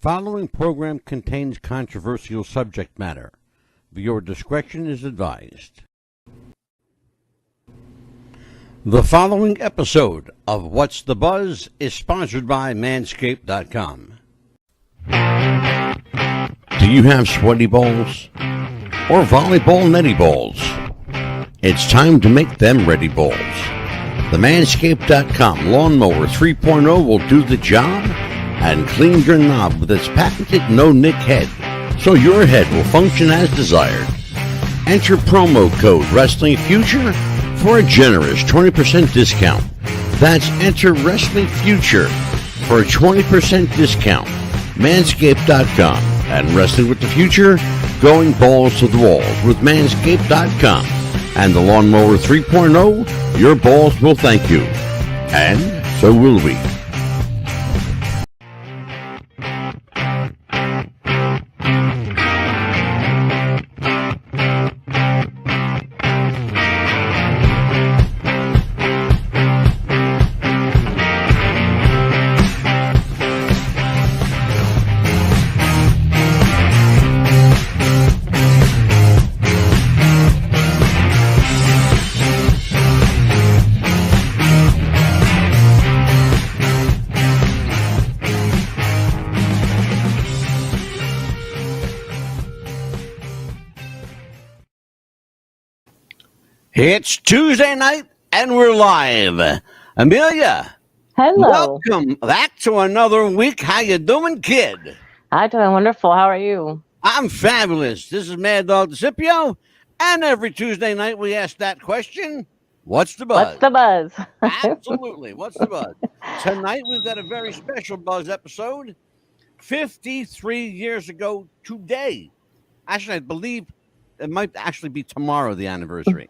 following program contains controversial subject matter. Viewer discretion is advised. The following episode of What's the Buzz is sponsored by Manscaped.com. Do you have sweaty balls or volleyball netty balls? It's time to make them ready balls. The Manscaped.com Lawnmower 3.0 will do the job and clean your knob with its patented no-nick head, so your head will function as desired. Enter promo code WrestlingFuture for a generous 20% discount. That's enter WrestlingFuture for a 20% discount. Manscaped.com and Wrestling with the Future, going balls to the walls with Manscaped.com and the Lawnmower 3.0, your balls will thank you. And so will we. It's Tuesday night, and we're live. Amelia, hello. Welcome back to another week. How you doing, kid? I'm doing wonderful. How are you? I'm fabulous. This is Mad Dog DeCipio, and every Tuesday night we ask that question, what's the buzz? What's the buzz? Absolutely. What's the buzz? Tonight we've got a very special buzz episode. 53 years ago today. Actually, I believe it might actually be tomorrow, the anniversary.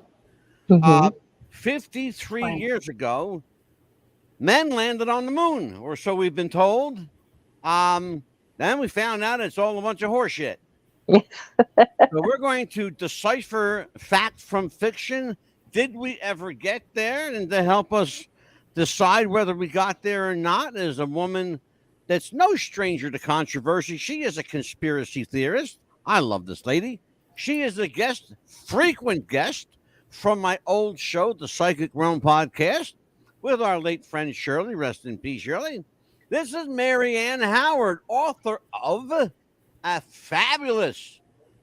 53 years ago, men landed on the moon, or so we've been told. Then we found out it's all a bunch of horseshit. So we're going to decipher fact from fiction. Did we ever get there? And to help us decide whether we got there or not is a woman that's no stranger to controversy. She is a conspiracy theorist. I love this lady. She is a guest, frequent guest, from my old show, the Psychic Realm podcast, with our late friend Shirley. Rest in peace, Shirley. This is Mary Ann Howard, author of a fabulous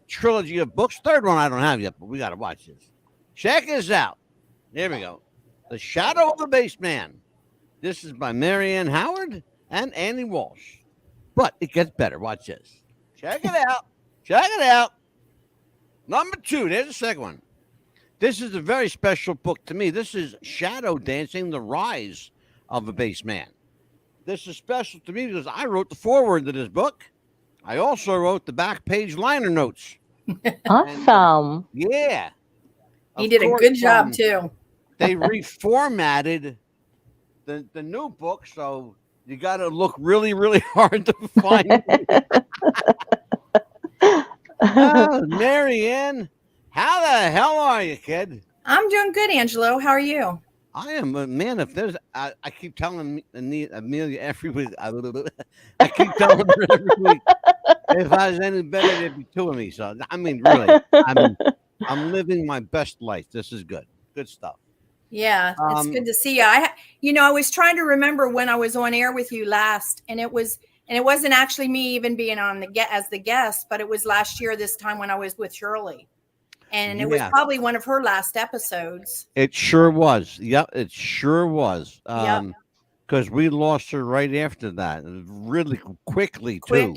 trilogy of books. Third one I don't have yet, but we got to watch this. Check this out. Here we go. The Shadow of the Baseman. This is by Mary Ann Howard and Annie Walsh. But it gets better. Watch this. Check it out. Check it out. Number 2. There's the second one. This is a very special book to me. This is Shadow Dancing, The Rise of a Baseman. This is special to me because I wrote the foreword to this book. I also wrote the back page liner notes. Awesome. Yeah. He did a good job, too. They reformatted the new book, so you got to look really, really hard to find it. Mary Ann. How the hell are you, kid? I'm doing good, Angelo. How are you? I am, man. If there's, I keep telling Amelia every week. I keep telling her every week. If I was any better, there'd be two of me. So I mean, really, I'm living my best life. This is good. Good stuff. Yeah, it's good to see you. I was trying to remember when I was on air with you last, and it wasn't actually me even being on as the guest, but it was last year this time when I was with Shirley. And it was probably one of her last episodes. It sure was. Yep, it sure was. Because we lost her right after that, really quickly too.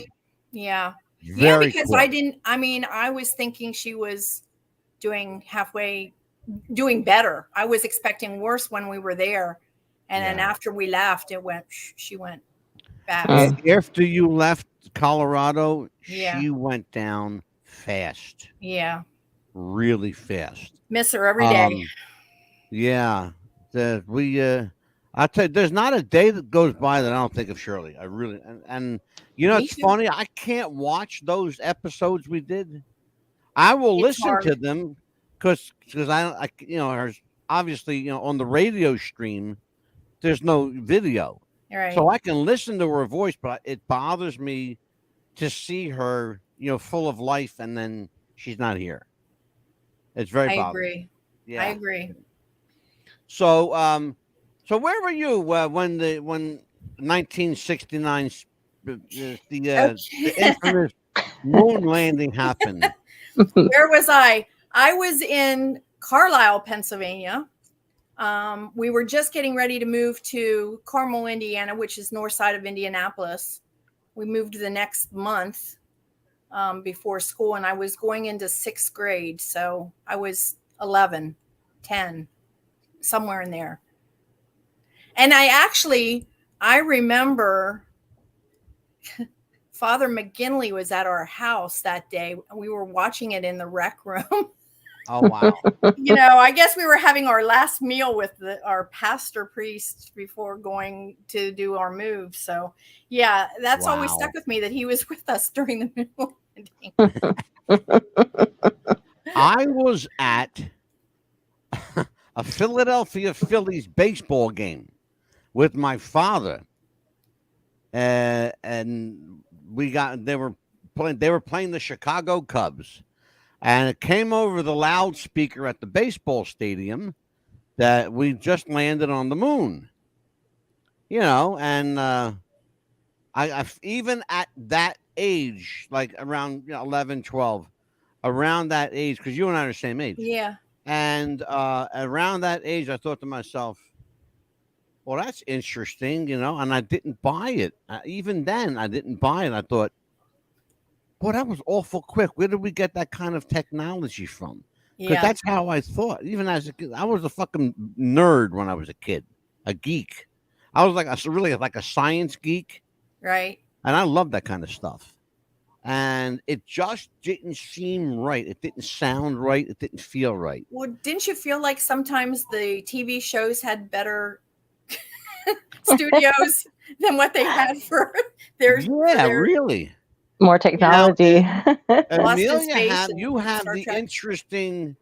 Yeah. Very because quick. I was thinking she was doing better. I was expecting worse when we were there. And then after we left, she went back. After you left Colorado, she went down fast. Yeah. Really fast. Miss her every day. Yeah. I tell you, there's not a day that goes by that I don't think of Shirley. I really, and you know, it's funny. I can't watch those episodes we did. I will listen to them because I obviously, on the radio stream, there's no video. Right. So I can listen to her voice, but it bothers me to see her, full of life, and then she's not here. It's very I bothersome. agree. Yeah. I agree. So, so where were you when 1969 the infamous moon landing happened? Where was I? I was in Carlisle, Pennsylvania. We were just getting ready to move to Carmel, Indiana, which is north side of Indianapolis. We moved the next month before school, and I was going into 6th grade. So I was 11, 10, somewhere in there. And I remember Father McGinley was at our house that day. We were watching it in the rec room. Oh, wow. I guess we were having our last meal with our pastor priest before going to do our move. So, yeah, that's always stuck with me, that he was with us during the moon landing. I was at a Philadelphia Phillies baseball game with my father, and they were playing the Chicago Cubs. And it came over the loudspeaker at the baseball stadium that we just landed on the moon. And I even at that age, like around 11, 12, around that age, because you and I are the same age. Yeah. And around that age, I thought to myself, well, that's interesting, and I didn't buy it. Even then, I didn't buy it. I thought, boy, that was awful quick. Where did we get that kind of technology from? Because that's how I thought. Even as a kid, I was a fucking nerd when I was a kid, a geek. I was really like a science geek. Right. And I loved that kind of stuff. And it just didn't seem right. It didn't sound right. It didn't feel right. Well, didn't you feel like sometimes the TV shows had better studios than what they had for their... Yeah, really. More technology. Amelia, you have the interesting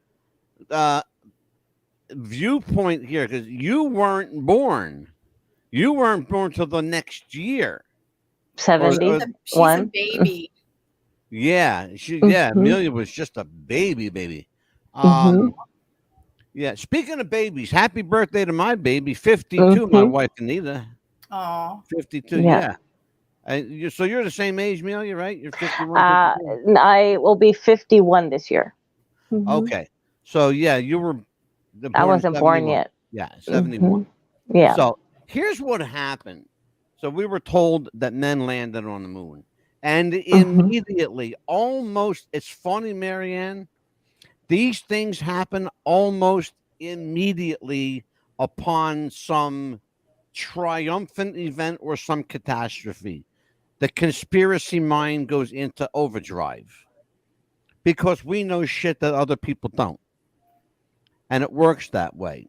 viewpoint here, because you weren't born. You weren't born till the next year. 71. She's a baby. Yeah, Amelia was just a baby. Yeah, speaking of babies, happy birthday to my baby, 52, my wife Anita. Oh, 52, yeah. So you're the same age, Amelia, right? You're 51. I will be 51 this year. Okay, so yeah, you were. I wasn't born yet. Yeah, 71. Yeah. So here's what happened. So we were told that men landed on the moon, and immediately, almost. It's funny, Marianne. These things happen almost immediately upon some triumphant event or some catastrophe. The conspiracy mind goes into overdrive because we know shit that other people don't. And it works that way.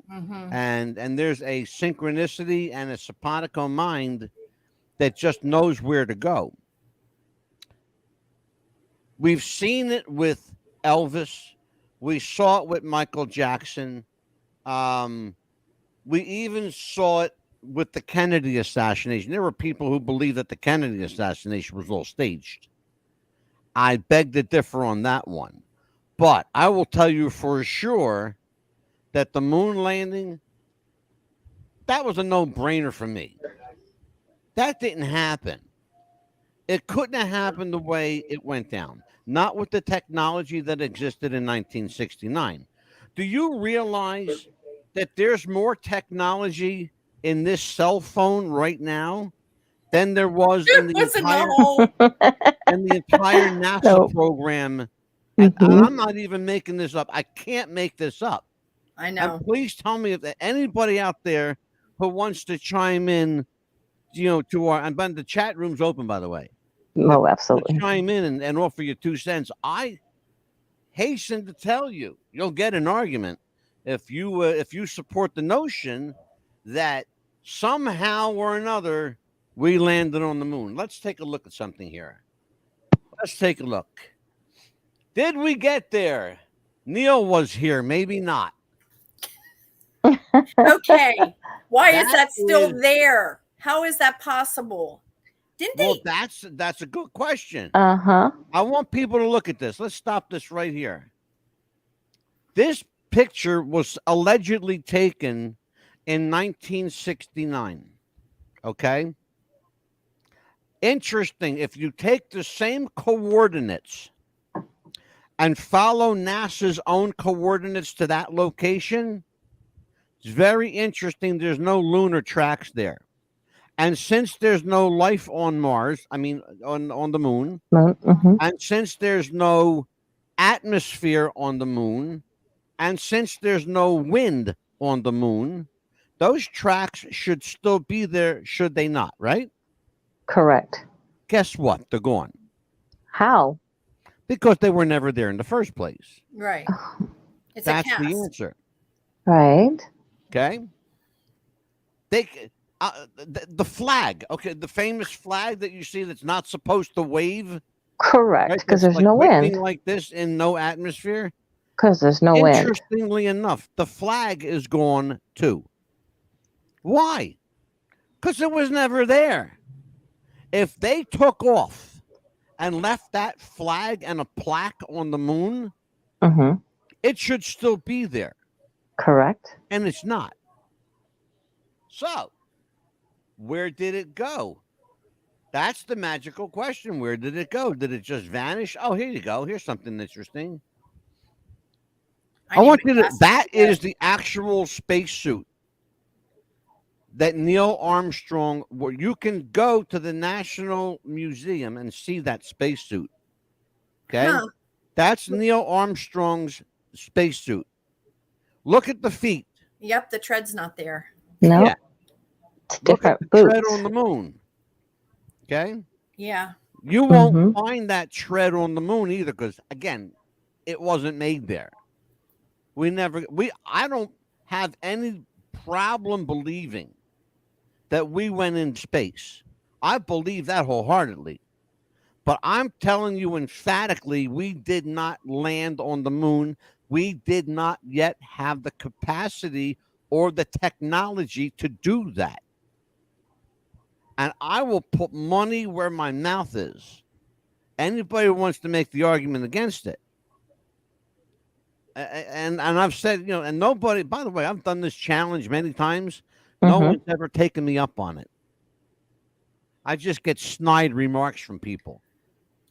And there's a synchronicity and a simpatico mind that just knows where to go. We've seen it with Elvis. We saw it with Michael Jackson. We even saw it with the Kennedy assassination. There were people who believed that the Kennedy assassination was all staged. I beg to differ on that one. But I will tell you for sure that the moon landing, that was a no-brainer for me. That didn't happen. It couldn't have happened the way it went down. Not with the technology that existed in 1969. Do you realize that there's more technology in this cell phone right now than there was in the entire NASA program? And I'm not even making this up. I can't make this up. I know. And please tell me if anybody out there who wants to chime in, to our, and the chat room's open, by the way. No, absolutely. Chime in and offer your 2 cents. I hasten to tell you, you'll get an argument if you support the notion that somehow or another we landed on the moon. Let's take a look at something here. Let's take a look. Did we get there? Neil was here, maybe not. Okay. Why is that still there? How is that possible? Didn't Well, they? that's a good question. Uh-huh. I want people to look at this. Let's stop this right here. This picture was allegedly taken in 1969. Okay. Interesting. If you take the same coordinates and follow NASA's own coordinates to that location, it's very interesting. There's no lunar tracks there. And since there's no life on Mars, I mean, on the moon, Mm-hmm. and since there's no atmosphere on the moon, and since there's no wind on the moon, those tracks should still be there, should they not, right? Correct. Guess what? They're gone. How? Because they were never there in the first place. Right. It's That's a cast. the answer. Right. Okay. The flag, okay, the famous flag that you see that's not supposed to wave. Correct. Right? Because That's there's no whipping wind. like this in no atmosphere. Because there's no wind. Interestingly enough, the flag is gone too. Why? Because it was never there. If they took off and left that flag and a plaque on the moon, Mm-hmm. it should still be there. Correct. And it's not. So, where did it go? That's the magical question. Where did it go? Did it just vanish? Oh, here you go. Here's something interesting. I want you to, that is the actual spacesuit that Neil Armstrong, where you can go to the National Museum and see that spacesuit. Okay. Huh. That's Neil Armstrong's spacesuit. Look at the feet. Yep, the tread's not there. No. Yeah. It's Look different at the tread boots. on the moon. Okay. Yeah. You won't Mhm. find that tread on the moon either, because again, it wasn't made there. I don't have any problem believing that we went in space. I believe that wholeheartedly. But I'm telling you emphatically, we did not land on the moon. We did not yet have the capacity or the technology to do that. And I will put money where my mouth is. Anybody who wants to make the argument against it. And I've said, and nobody, by the way, I've done this challenge many times. No Mhm. one's ever taken me up on it. I just get snide remarks from people.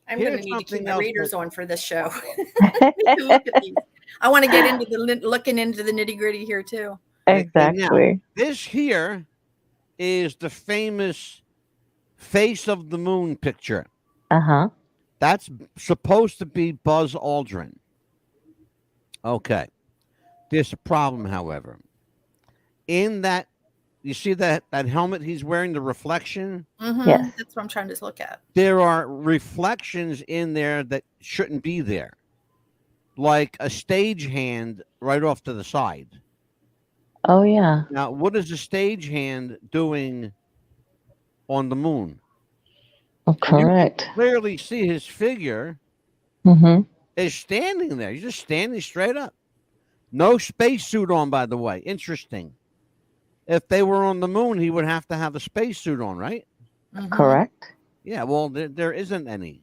I'm Here's going to need to keep something the else readers that- on for this show. To look at these. I want to get into looking into the nitty gritty here too. Exactly. This here is the famous Face of the Moon picture. Uh-huh. That's supposed to be Buzz Aldrin. Okay. There's a problem, however. In that, you see that helmet he's wearing, the reflection? Mhm. Yes. That's what I'm trying to look at. There are reflections in there that shouldn't be there. Like a stage hand right off to the side. Oh, yeah. Now, what is a stage hand doing on the moon? Oh, correct. Clearly see his figure Mm-hmm. is standing there. He's just standing straight up. No spacesuit on, by the way. Interesting. If they were on the moon, he would have to have a spacesuit on, right? Mhm. Correct. Yeah, well, there isn't any.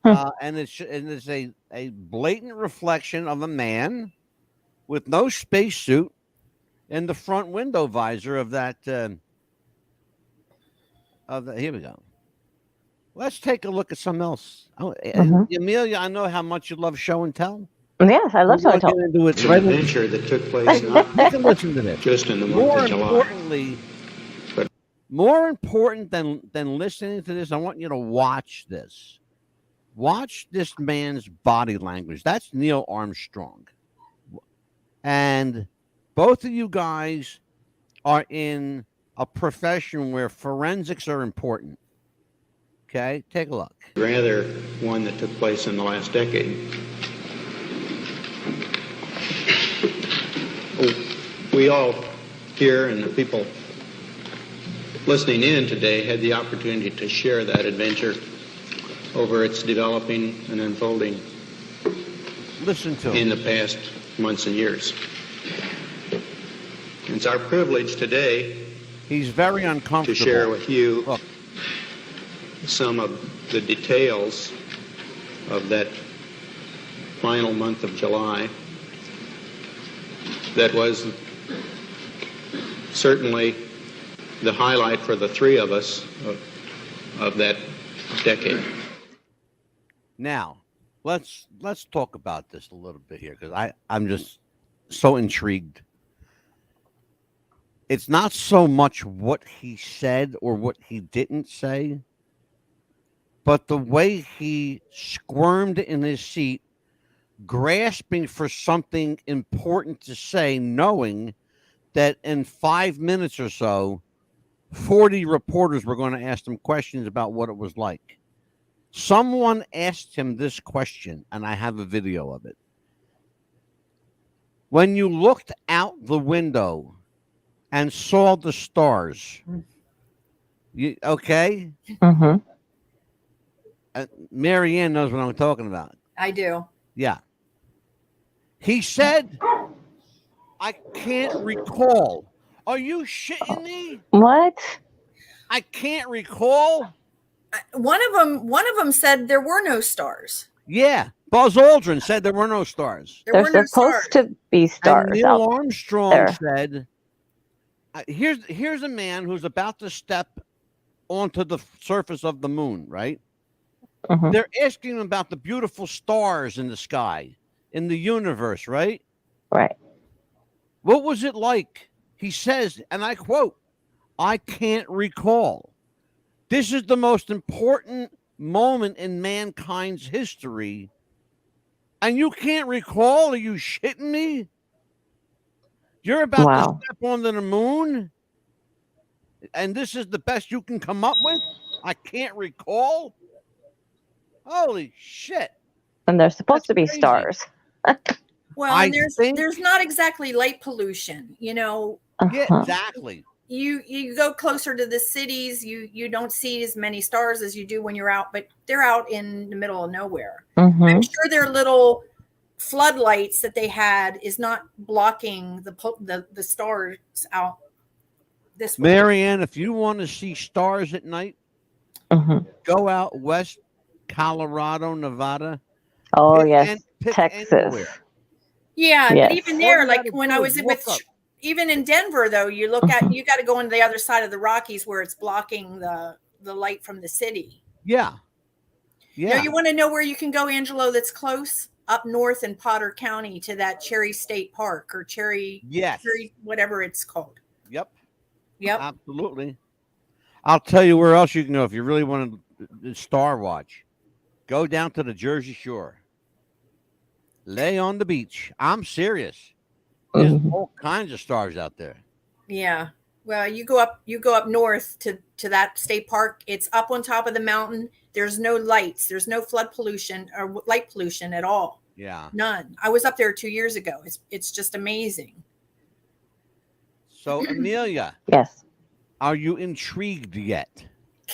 Hmm. And it's a blatant reflection of a man with no spacesuit in the front window visor of that. Here we go. Let's take a look at something else. Oh, Mhm. Amelia, I know how much you love show and tell. Yes, I love We're so gonna get into it It's an right in- adventure that took place not You can listen to this. just in the month More of July. importantly, But- more important than listening to this, I want you to watch this. Watch this man's body language. That's Neil Armstrong. And both of you guys are in a profession where forensics are important. Okay, take a look. Rather, one that took place in the last decade. We all here and the people listening in today had the opportunity to share that adventure over its developing and unfolding Listen to in him. the past months and years. It's our privilege today He's very to uncomfortable. share with you Look. some of the details of that final month of July. That was certainly the highlight for the three of us of that decade. Now, let's talk about this a little bit here, because I'm just so intrigued. It's not so much what he said or what he didn't say, but the way he squirmed in his seat, grasping for something important to say, knowing that in 5 minutes or so, 40 reporters were going to ask him questions about what it was like. Someone asked him this question, and I have a video of it. When you looked out the window and saw the stars, you okay? Mm-hmm. Mary Ann knows what I'm talking about. I do. Yeah. He said, I can't recall. Are you shitting me? What? I can't recall? One of them said there were no stars. Yeah. Buzz Aldrin said there were no stars. There were no There's supposed stars. to be And stars Neil out Armstrong there. said, here's a man who's about to step onto the surface of the moon, right? Mhm. They're asking him about the beautiful stars in the sky, in the universe, right? Right. What was it like? He says, and I quote, I can't recall. This is the most important moment in mankind's history. And you can't recall? Are you shitting me? You're about Wow. to step onto the moon? And this is the best you can come up with? I can't recall? Holy shit. And there's supposed That's to be crazy. stars. Well, I and think- there's not exactly light pollution. You know, Yeah, Uh-huh. exactly. you go closer to the cities, you don't see as many stars as you do when you're out, but they're out in the middle of nowhere. I'm Mhm. sure their little floodlights that they had is not blocking the stars out this way. Marianne, if you want to see stars at night, Mhm. go out west, Colorado, Nevada. Oh Pick yes, pick Texas. anywhere. Yeah, Yes. but even All there, you like gotta when do I is was look with up. even in Denver, though, you look at you got to go on the other side of the Rockies where it's blocking the light from the city. Yeah. Yeah. No, you want to know where you can go, Angelo? That's close up north in Potter County to that Cherry State Park or Cherry, Yes. whatever it's called. Yep. Yep. Absolutely. I'll tell you where else you can go if you really want to star watch. Go down to the Jersey Shore. Lay on the beach. I'm serious. There's Mhm. all kinds of stars out there. Yeah. Well, you go up north to that state park. It's up on top of the mountain. There's no lights. There's no flood pollution or light pollution at all. Yeah. None. I was up there 2 years ago. It's just amazing. So, Amelia, Yes. are you intrigued yet?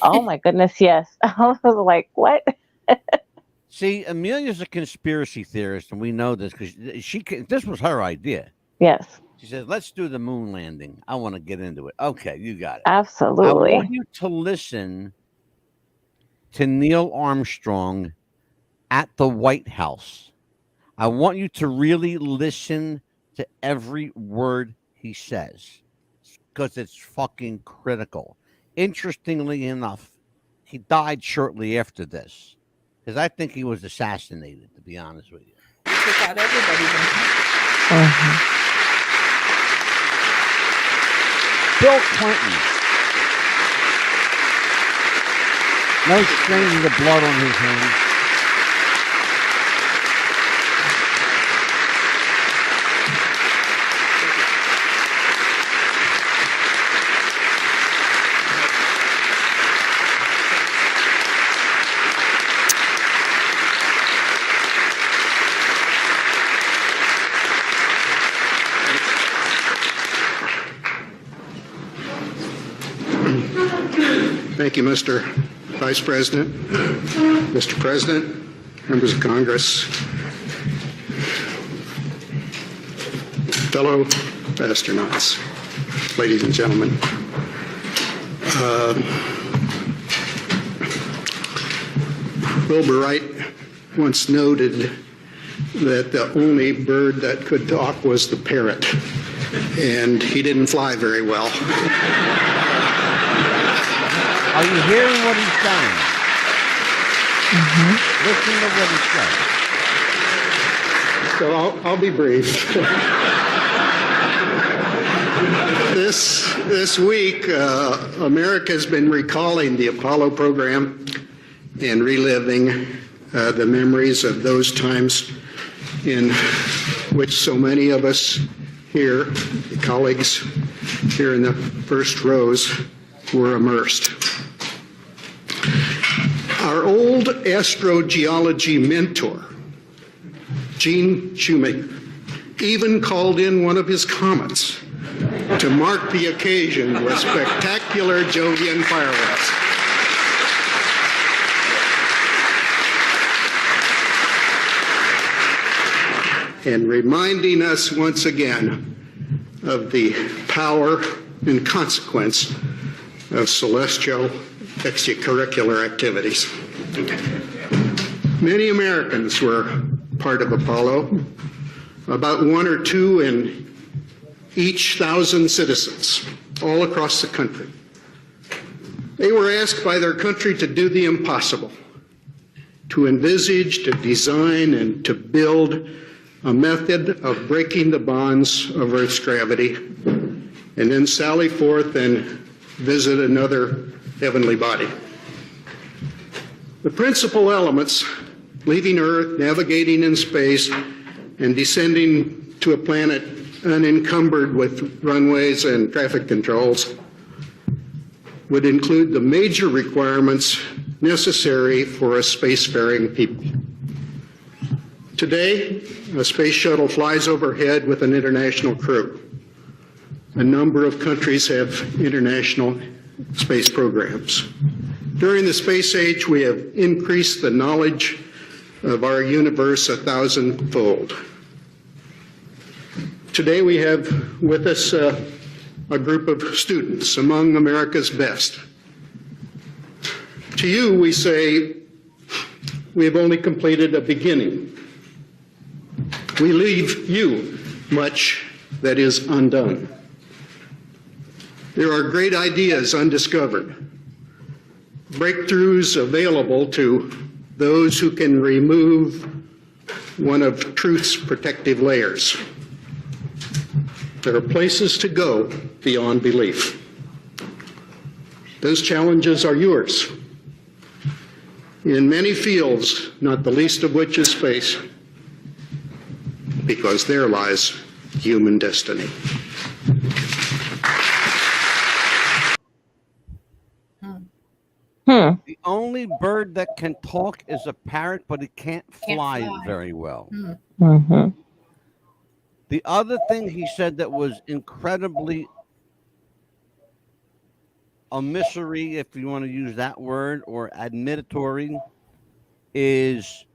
Oh my goodness, yes. I was like, what? See, Amelia's a conspiracy theorist, and we know this because this was her idea. Yes, She says, let's do the moon landing. I want to get into it. Okay, you got it. I absolutely. want you to listen to Neil Armstrong at the White House. I want you to really listen to every word he says because it's fucking critical. Interestingly enough, he died shortly after this because I think he was assassinated, to be honest with you. They took out everybody. Mhm. Bill Clinton. No stain of blood on his hands. Thank you, Mr. Vice President, Mr. President, members of Congress, fellow astronauts, ladies and gentlemen. Wilbur Wright once noted that the only bird that could talk was the parrot, and he didn't fly very well. Are you hearing what he's saying? Listen to what he's saying. So I'll be brief. This week, America has been recalling the Apollo program and reliving the memories of those times in which so many of us here, the colleagues here in the first rows, were immersed. Our old astrogeology mentor, Gene Shoemaker, even called in one of his comets to mark the occasion with spectacular Jovian fireworks. And reminding us once again of the power and consequence of celestial extracurricular activities. Many Americans were part of Apollo, about 1 or 2 in each 1,000 citizens, all across the country. They were asked by their country to do the impossible, to envisage, to design, and to build a method of breaking the bonds of Earth's gravity, and then sally forth and visit another heavenly body. The principal elements, leaving Earth, navigating in space, and descending to a planet unencumbered with runways and traffic controls, would include the major requirements necessary for a spacefaring people. Today, a space shuttle flies overhead with an international crew. A number of countries have international space programs. During the space age, we have increased the knowledge of our universe 1,000-fold. Today we have with us a group of students, among America's best. To you, we say, we have only completed a beginning. We leave you much that is undone. There are great ideas undiscovered, breakthroughs available to those who can remove one of truth's protective layers. There are places to go beyond belief. Those challenges are yours. In many fields, not the least of which is space, because there lies human destiny. The only bird that can talk is a parrot, but it can't fly very well. The other thing he said that was incredibly omissory, if you want to use that word, or admitory, is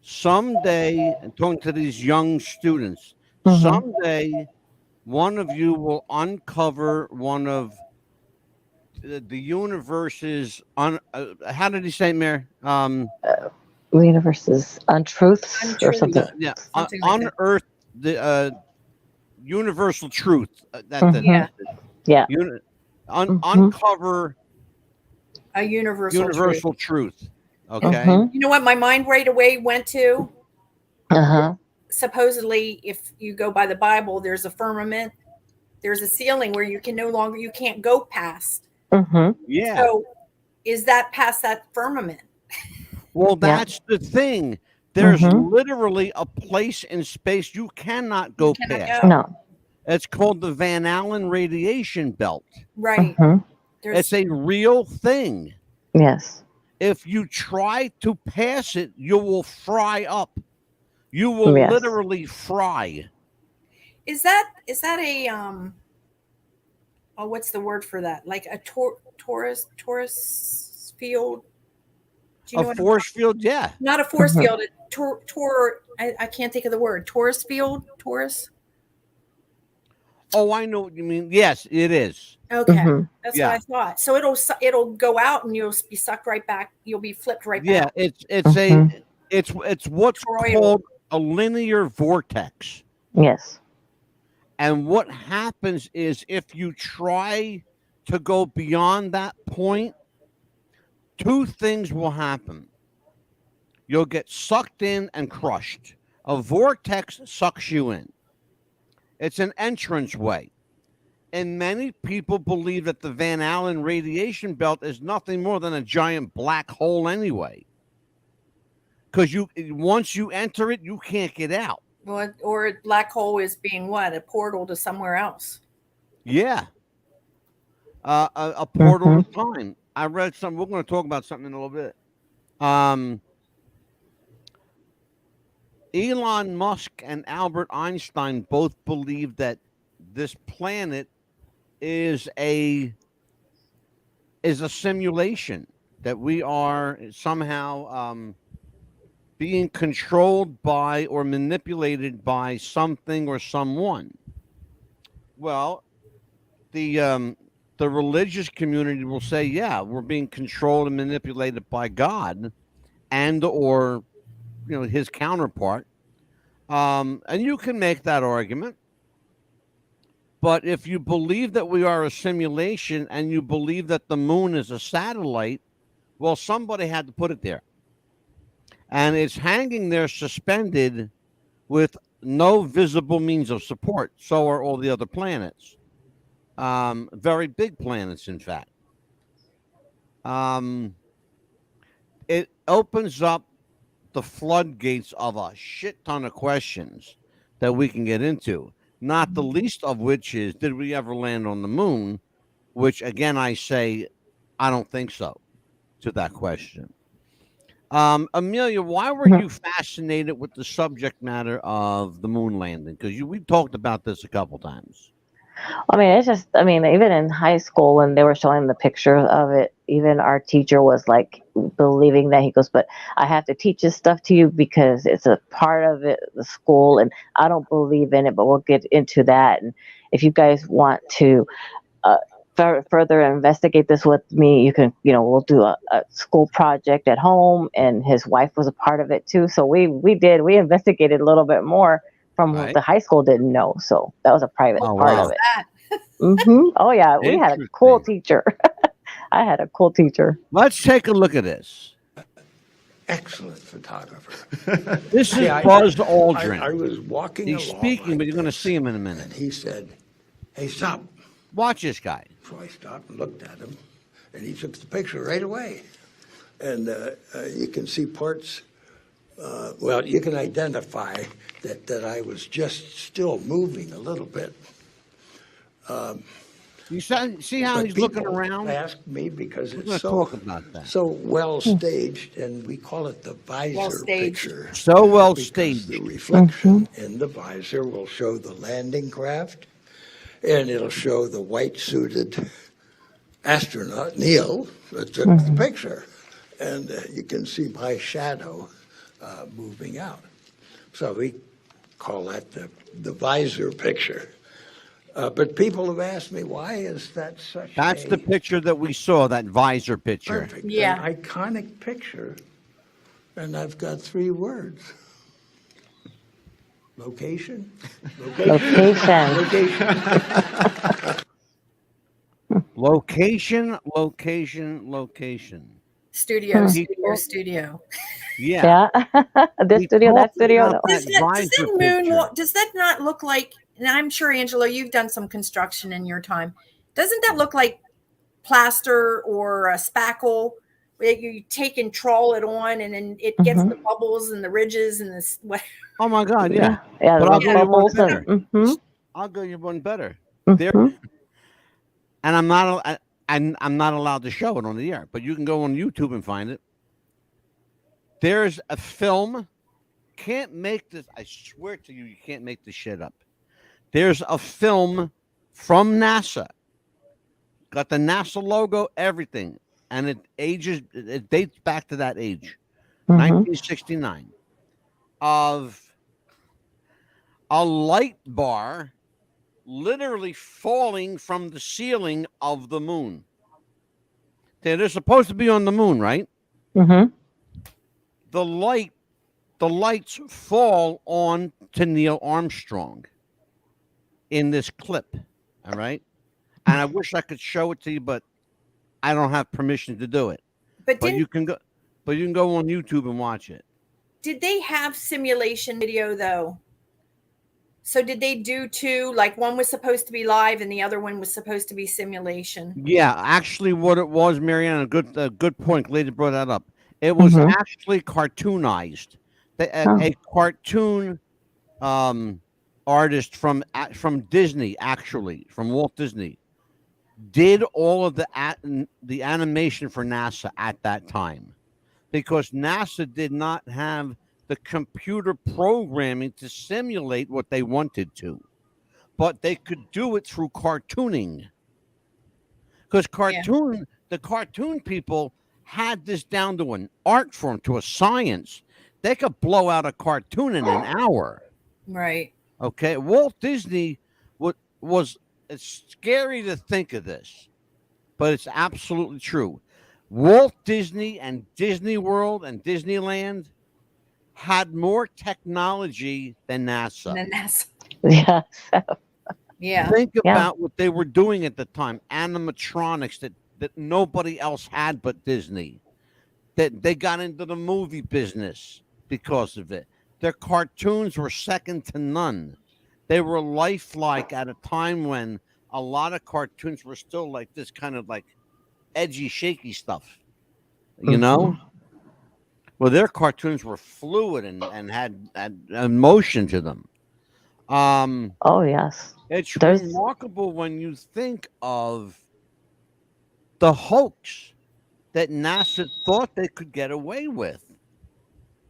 someday, and talking to these young students, someday one of you will uncover one of the universe's how did he say, Mayor? The universe's untruths or something. Yeah, Something like that. unearth the universal truth. Uncover A universal truth. Okay. You know what my mind right away went to? Supposedly, if you go by the Bible, there's a firmament, there's a ceiling where you can't go past. Yeah. So is that past that firmament? Well, that's the thing. There's literally a place in space you cannot go past. No. It's called the Van Allen radiation belt. Right. It's a real thing. Yes. If you try to pass it, you will fry up. You will literally fry. Is that a what's the word for that? Like a torus field? Do you know A force field, yeah. Not a force field. I can't think of the word. Torus field? Torus? Oh, I know what you mean. Yes, it is. Okay, Mhm. that's Yeah. what I thought. So it'll go out and you'll be sucked right back. You'll be flipped right Yeah, back. Mhm. it's what's Toroidal. called a linear vortex. Yes. And what happens is if you try to go beyond that point, two things will happen. You'll get sucked in and crushed. A vortex sucks you in. It's an entrance way. And many people believe that the Van Allen radiation belt is nothing more than a giant black hole anyway. Because once you enter it, you can't get out. Or a black hole is being what? A portal to somewhere else. Yeah. A portal of time. I read something. We're going to talk about something in a little bit. Elon Musk and Albert Einstein both believe that this planet is a simulation, that we are somehow being controlled by or manipulated by something or someone. Well, the religious community will say, yeah, we're being controlled and manipulated by God and or his counterpart. And you can make that argument. But if you believe that we are a simulation and you believe that the moon is a satellite, well, somebody had to put it there. And it's hanging there suspended with no visible means of support. So are all the other planets. Very big planets, in fact. It opens up the floodgates of a shit ton of questions that we can get into. Not the least of which is, did we ever land on the moon? Which, again, I say, I don't think so, to that question. Amelia, why were you fascinated with the subject matter of the moon landing? Because we've talked about this a couple times. I mean, it's just, I mean, even in high school when they were showing the picture of it, even our teacher was like believing that. He goes, but I have to teach this stuff to you because it's a part of it, the school, and I don't believe in it, but we'll get into that. And if you guys want to further investigate this with me, you can, we'll do a school project at home, and his wife was a part of it too. So we investigated a little bit more from what the high school didn't know. So that was a private part of it. Oh yeah, we had a cool teacher. I had a cool teacher. Let's take a look at this. Excellent photographer. This is Buzz Aldrin. I was walking He's along speaking, like but you're going to this, see him in a minute. and he said, "Hey, stop." Watch this guy. So I stopped and looked at him, and he took the picture right away. And you can see parts. Well, you can identify that I was just still moving a little bit. You see how But he's looking people around? asked me because We're it's going to talk about that. so well staged, and we call it the visor picture. So well Because staged. the reflection in the visor will show the landing craft, and it'll show the white-suited astronaut, Neil, that took the picture. And you can see my shadow moving out. So we call that the visor picture. But people have asked me, why is that such That's the picture that we saw, that visor picture. perfect, Yeah. an iconic picture? And I've got 3 words. Location. Location. Location, location, location. Studio. Yeah. This We studio, that talked studio. about No. Does that visor moon? picture. Does that not look like? And I'm sure, Angelo, you've done some construction in your time. Doesn't that look like plaster or a spackle? Where you take and trawl it on, and then it gets the bubbles and the ridges and this. Oh my God, yeah. Yeah, But the I'll give you one bubbles better. and I'll give you one better. There, and I'm not allowed to show it on the air, but you can go on YouTube and find it. There's a film. Can't make this. I swear to you, you can't make this shit up. There's a film from NASA. Got the NASA logo, everything, and it dates back to that age, 1969, of a light bar literally falling from the ceiling of the moon. They're supposed to be on the moon, right? Mm-hmm. The lights fall on to Neil Armstrong in this clip. All right. And I wish I could show it to you, but I don't have permission to do it. But you can go on YouTube and watch it. Did they have simulation video though? So did they do two? Like one was supposed to be live and the other one was supposed to be simulation? Yeah, actually, what it was, Marianne, a good point. Lady brought that up. It was actually cartoonized. A cartoon artist from Disney, actually from Walt Disney, did all of the animation for NASA at that time, because NASA did not have the computer programming to simulate what they wanted to, but they could do it through cartooning. Because the cartoon people had this down to an art form, to a science. They could blow out a cartoon in an hour. Right. Okay. Walt Disney was it's scary to think of this, but it's absolutely true. Walt Disney and Disney World and Disneyland had more technology than NASA. Yeah. Yeah. Think about what they were doing at the time. Animatronics that nobody else had but Disney. That they got into the movie business because of it. Their cartoons were second to none. They were lifelike at a time when a lot of cartoons were still like this kind of like edgy, shaky stuff. You know? Well, their cartoons were fluid and had emotion to them. Oh yes. It's remarkable when you think of the hoax that NASA thought they could get away with.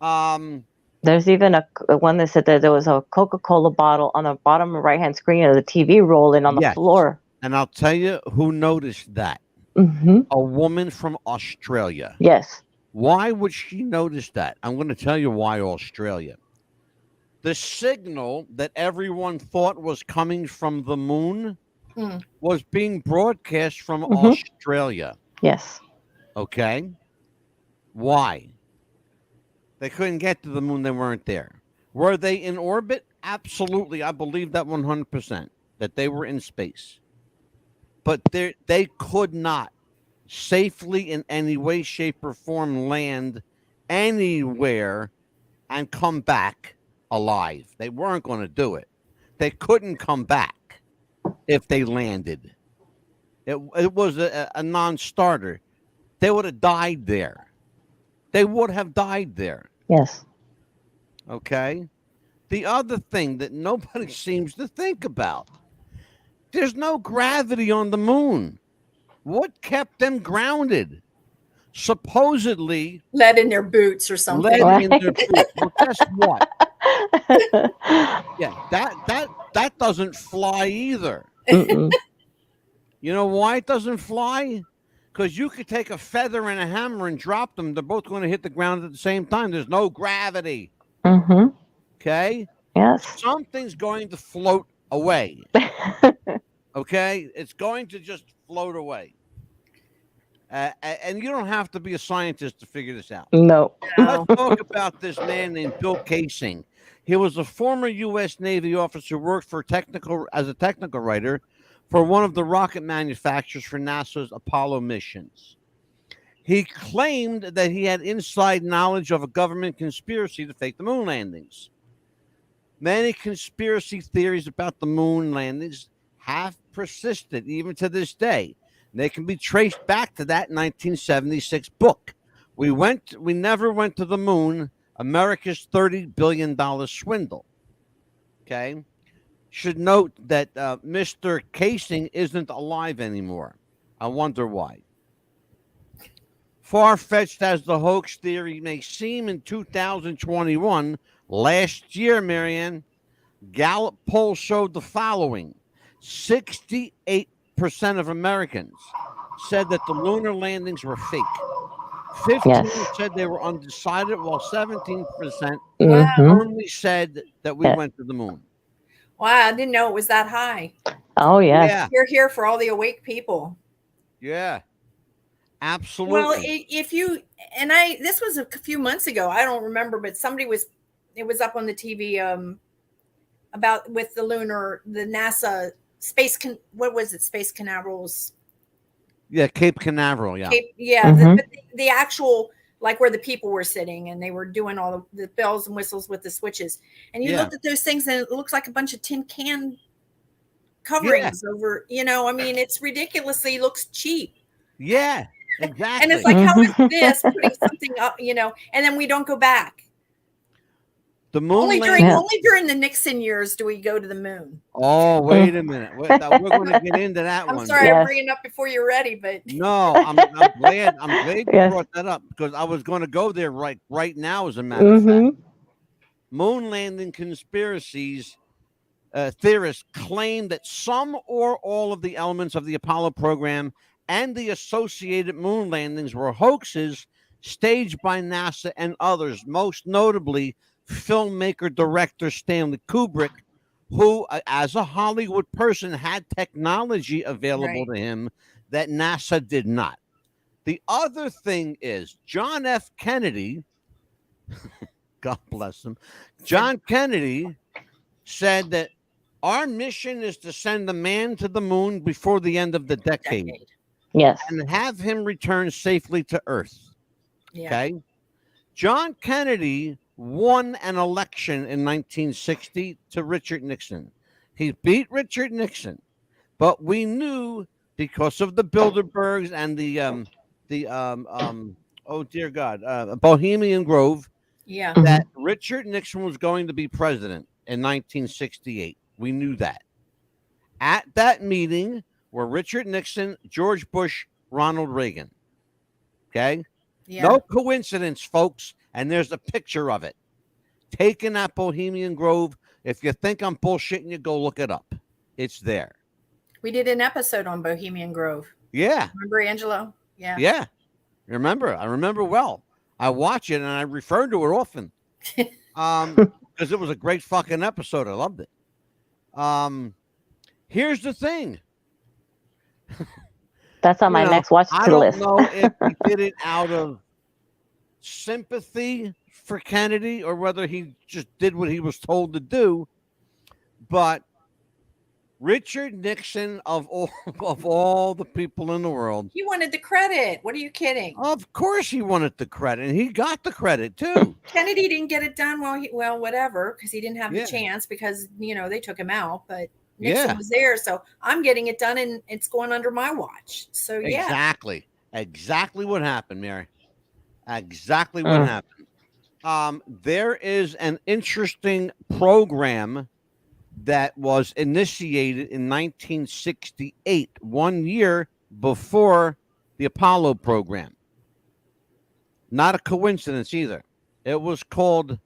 There's even a one that said that there was a Coca-Cola bottle on the bottom right-hand screen of the TV rolling on the floor. And I'll tell you who noticed that. A woman from Australia. Yes. Why would she notice that? I'm going to tell you why Australia. The signal that everyone thought was coming from the moon was being broadcast from Australia. Yes. Okay. Why? They couldn't get to the moon. They weren't there. Were they in orbit? Absolutely. I believe that 100%, that they were in space. But they could not safely in any way, shape, or form land anywhere and come back alive. They weren't going to do it. They couldn't come back if they landed. It was a non-starter. They would have died there. They would have died there. Yes. Okay. The other thing that nobody seems to think about, there's no gravity on the moon. What kept them grounded? Supposedly lead in their boots or something. Lead in their boots. Well, guess what? Yeah, that doesn't fly either. You know why it doesn't fly? Because you could take a feather and a hammer and drop them. They're both going to hit the ground at the same time. There's no gravity. Okay? Yes. Something's going to float away. Okay? It's going to just float away. And you don't have to be a scientist to figure this out. No. Let's talk about this man named Bill Casing. He was a former U.S. Navy officer who worked as a technical writer for one of the rocket manufacturers for NASA's Apollo missions. He claimed that he had inside knowledge of a government conspiracy to fake the moon landings. Many conspiracy theories about the moon landings have persisted even to this day. They can be traced back to that 1976 book. We never went to the moon, America's $30 billion swindle. Okay. Should note that Mr. Casing isn't alive anymore. I wonder why. Far-fetched as the hoax theory may seem, in 2021, last year, Marianne, Gallup poll showed the following. 68% of Americans said that the lunar landings were fake. 15% said they were undecided, while 17% only said that we went to the moon. Wow, I didn't know it was that high. Oh yes. Yeah, You're here for all the awake people. yeah, Well, absolutely. if you this was a few months ago. I don't remember, but it was up on the TV about with the NASA what was it? Space Canaverals. Yeah, Cape Canaveral. Yeah, Yeah, Mhm. but the actual like where the people were sitting and they were doing all the bells and whistles with the switches. And you yeah, looked at those things and it looks like a bunch of tin can yeah, coverings over, I mean, it's ridiculously looks cheap. yeah. And it's Exactly. like, how is Mhm. this putting something up, and then we don't go back. The moon landing. Yeah. Only during the Nixon years do we go to the moon. Oh, Mm. wait a minute. We're going to get into that I'm one. sorry, I'm Yes. bringing it up before you're ready, but No, I'm glad. I'm glad you Yes. brought that up because I was going to go there right now. As a matter of fact, Mhm. moon landing conspiracies theorists claim that some or all of the elements of the Apollo program and the associated moon landings were hoaxes staged by NASA and others, most notably filmmaker director Stanley Kubrick, who, as a Hollywood person, had technology available right. to him that NASA did not. The other thing is John F. Kennedy, God bless him, John Kennedy said that our mission is to send a man to the moon before the end of the decade Yes. and have him return safely to Earth. Yeah. Okay. John Kennedy won an election in 1960 to Richard Nixon. He beat Richard Nixon, but we knew because of the Bilderbergs and oh dear God, Bohemian Grove, Yeah. Mhm. that Richard Nixon was going to be president in 1968. We knew that. At that meeting were Richard Nixon, George Bush, Ronald Reagan. Okay. Yeah. No coincidence, folks. And there's a picture of it taken at Bohemian Grove. If you think I'm bullshitting you, go look it up. It's there. We did an episode on Bohemian Grove. Yeah. Remember, Angelo? Yeah. Yeah. Remember? I remember well. I watch it and I refer to it often. Because it was a great fucking episode. I loved it. Here's the thing. That's on my next watch I to don't list. know if he did it out of sympathy for Kennedy or whether he just did what he was told to do. But Richard Nixon, of all the people in the world, He wanted the credit. What are you kidding? of course he wanted the credit, and he got the credit too. Kennedy didn't get it done whatever, because he didn't have Yeah. the chance because, they took him out, but Nixon Yeah. was there. So I'm getting it done and it's going under my watch. So yeah. Exactly what happened, Mary. Exactly what happened. There is an interesting program that was initiated in 1968, 1 year before the Apollo program. Not a coincidence either. It was called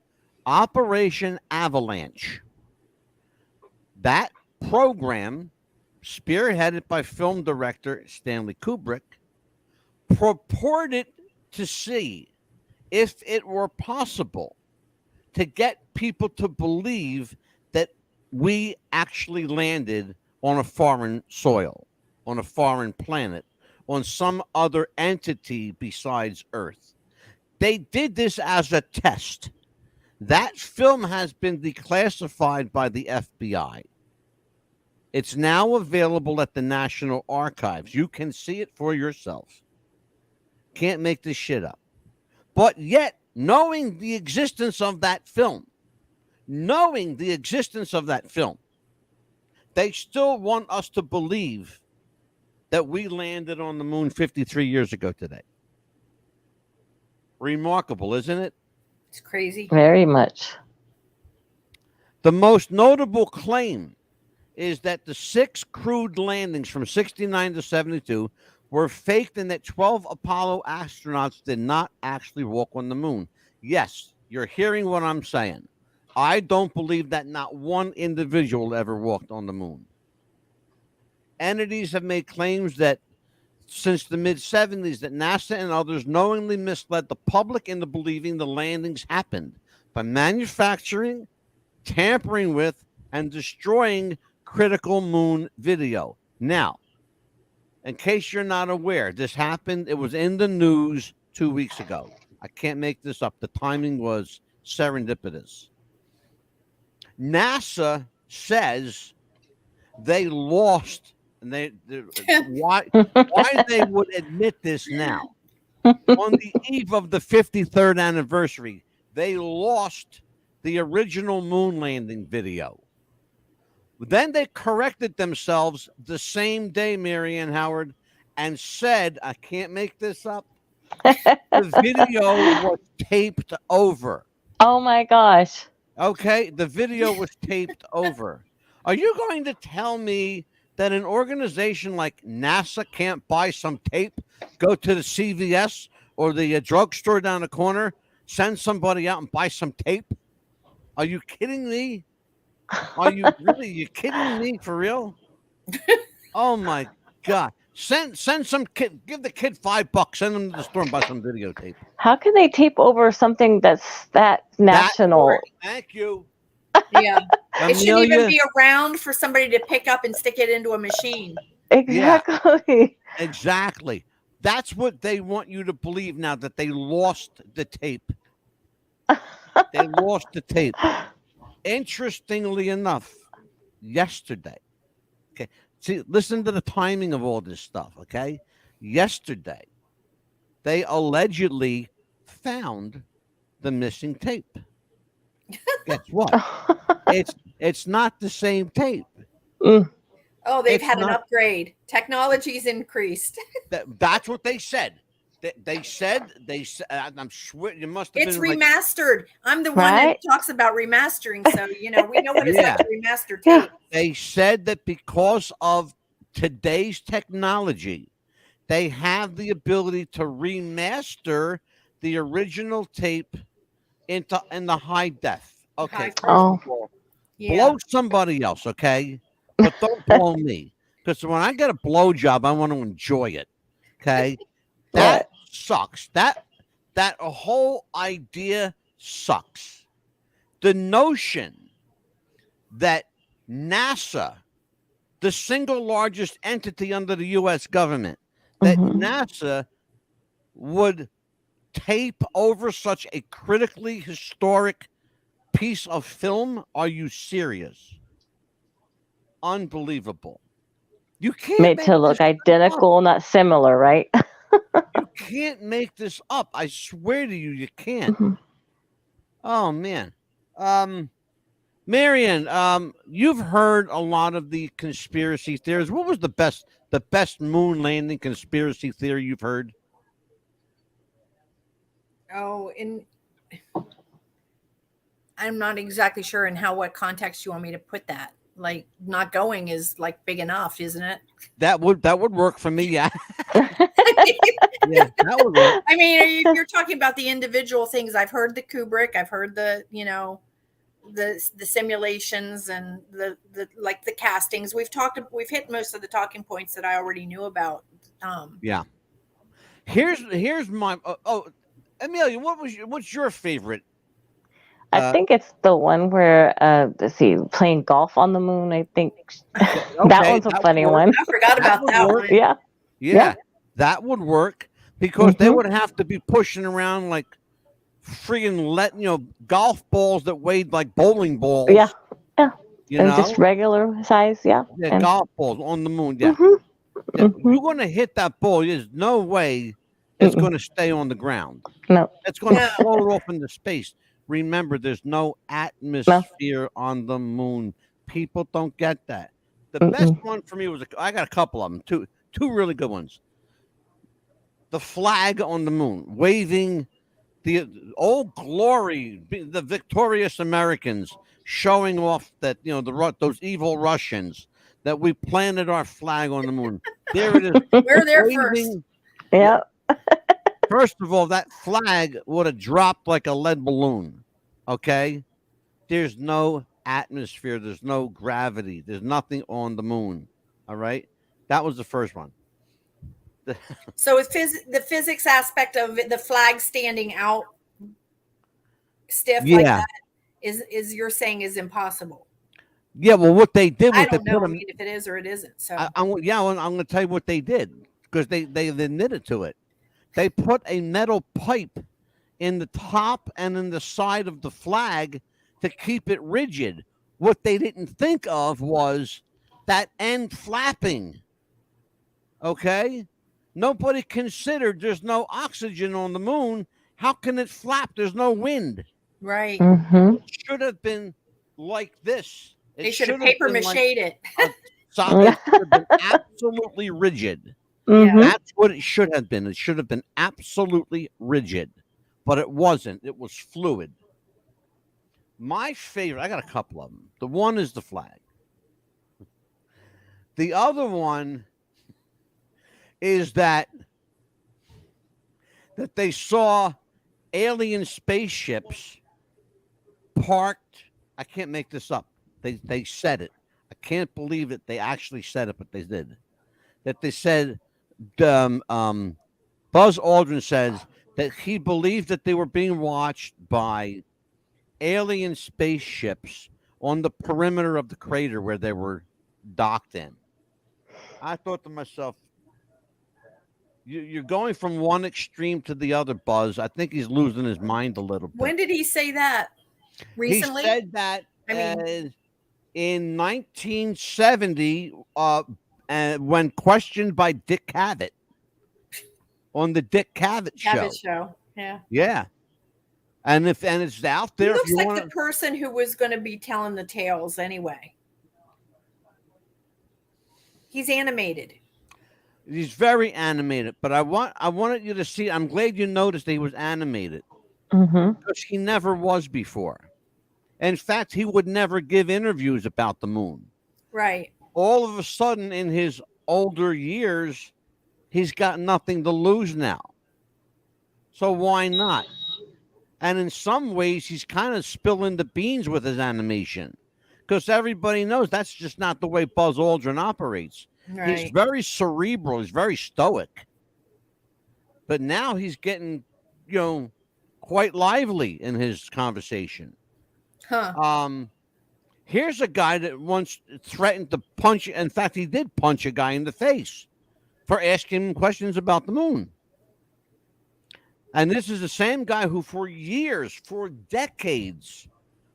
Operation Avalanche. That program, spearheaded by film director Stanley Kubrick, purported to see if it were possible to get people to believe that we actually landed on a foreign soil, on a foreign planet, on some other entity besides Earth. They did this as a test. That film has been declassified by the FBI. It's now available at the National Archives. You can see it for yourself. Can't make this shit up. But yet, knowing the existence of that film, they still want us to believe that we landed on the moon 53 years ago today. Remarkable, isn't it? It's crazy. Very much. The most notable claim is that the 6 crewed landings from 69 to 72 were faked and that 12 Apollo astronauts did not actually walk on the moon. Yes, you're hearing what I'm saying. I don't believe that not one individual ever walked on the moon. Entities have made claims that since the mid-70s that NASA and others knowingly misled the public into believing the landings happened by manufacturing, tampering with, and destroying critical moon video. Now, in case you're not aware, this happened. It was in the news 2 weeks ago. I can't make this up. The timing was serendipitous. NASA says they lost, and why they would admit this now. On the eve of the 53rd anniversary, they lost the original moon landing video. Then they corrected themselves the same day, Marianne Howard, and said, I can't make this up, the video was taped over. Oh my gosh. Okay, the video was taped over. Are you going to tell me that an organization like NASA can't buy some tape, go to the CVS or the drugstore down the corner, send somebody out and buy some tape? Are you kidding me? Are you really? You kidding me for real? Oh my God! Send some kid. Give the kid $5. Send him to the store and buy some videotape. How can they tape over something that's that national? Thank you. Yeah. It shouldn't even Amelia. be around for somebody to pick up and stick it into a machine. Exactly. Exactly. That's what they want you to believe now, that they lost the tape. They lost the tape. Interestingly enough, yesterday, okay, see, listen to the timing of all this stuff, okay? Yesterday, they allegedly found the missing tape. Guess what? It's not the same tape. Oh, they've It's had an not- upgrade. Technology's increased. That's what they said. They said. I'm sure you must have It's been remastered. I'm the one Right? that talks about remastering. So, we know what it's Yeah. like to remaster Yeah. tape. They said that because of today's technology, they have the ability to remaster the original tape in the high def. Okay, High first Oh. of all, Yeah. blow somebody else, okay? But don't blow me, because when I get a blow job, I want to enjoy it. Okay, that sucks. That whole idea sucks. The notion that NASA, the single largest entity under the U.S. government, that Mhm. NASA would tape over such a critically historic piece of film. Are you serious? Unbelievable. You can't Made make to look this up. identical, not similar, right? You can't make this up. I swear to you, you can't. Mhm. Oh man. Marian, you've heard a lot of the conspiracy theories. What was the best moon landing conspiracy theory you've heard? Oh, I'm not exactly sure in what context you want me to put that. Like, not going is like big enough, isn't it? That would work for me. Yeah. Yeah, that would work. I mean, you're talking about the individual things. I've heard the Kubrick. I've heard the simulations and the like the castings. We've hit most of the talking points that I already knew about. Yeah. Here's my Amelia, what's your favorite? I think it's the one where let's see, playing golf on the moon. I think that Okay, one's a that funny would work. one. I forgot about would that work. one. Yeah. Yeah, that would work because they Mhm. would have to be pushing around like friggin' golf balls that weighed like bowling balls. Yeah. Yeah. You And know, just regular size. Yeah. yeah, And- golf balls on the moon. Yeah, Mhm. yeah. Mhm. You're going to hit that ball. There's no way it's Mm-mm. going to stay on the ground. No. It's going to Yeah. float off into space. Remember, there's no atmosphere on the moon. People don't get that. The best one for me was I got a couple of them. Two really good ones. The flag on the moon, waving the old glory, the victorious Americans, showing off that those evil Russians, that we planted our flag on the moon. There it is. We're there first. Waving. Yeah. First of all, that flag would have dropped like a lead balloon. Okay? There's no atmosphere. There's no gravity. There's nothing on the moon. All right? That was the first one. So the physics aspect of it, the flag standing out stiff like Yeah. that is you're saying is impossible. Yeah, well, what they did was I they don't know. put I him. mean, if it is or it isn't. So I'm going to tell you what they did because they admitted to it. They put a metal pipe in the top and in the side of the flag to keep it rigid. What they didn't think of was that end flapping. Okay? Nobody considered there's no oxygen on the moon. How can it flap? There's no wind. right. Mm-hmm. It should have been like this. It They should have should paper been mached like it. it should have been absolutely rigid. Mm-hmm. That's what it should have been. It should have been absolutely rigid, but it wasn't. It was fluid. My favorite, I got a couple of them. The one is the flag. The other one is that they saw alien spaceships parked. I can't make this up. They said it. I can't believe it. They actually said it, but they did. That they said, Buzz Aldrin says that he believed that they were being watched by alien spaceships on the perimeter of the crater where they were docked in. I thought to myself, you're going from one extreme to the other, Buzz. I think he's losing his mind a little bit. When did he say that? Recently? He said that I mean, in 1970, when questioned by Dick Cavett on the Dick Cavett show. Cavett show. Yeah. Yeah. And it's out He there. looks if you like wanna, the person who was going to be telling the tales anyway. He's animated. he's very animated, but I wanted you to see. I'm glad you noticed he was animated Mm-hmm. because he never was before. In fact, he would never give interviews about the moon. Right. All of a sudden, in his older years, he's got nothing to lose now. So why not? And in some ways, he's kind of spilling the beans with his animation because everybody knows that's just not the way Buzz Aldrin operates. Right. He's very cerebral. He's very stoic. But now he's getting, quite lively in his conversation. Huh. Here's a guy that once threatened to punch. In fact, he did punch a guy in the face for asking him questions about the moon. And this is the same guy who for years, for decades,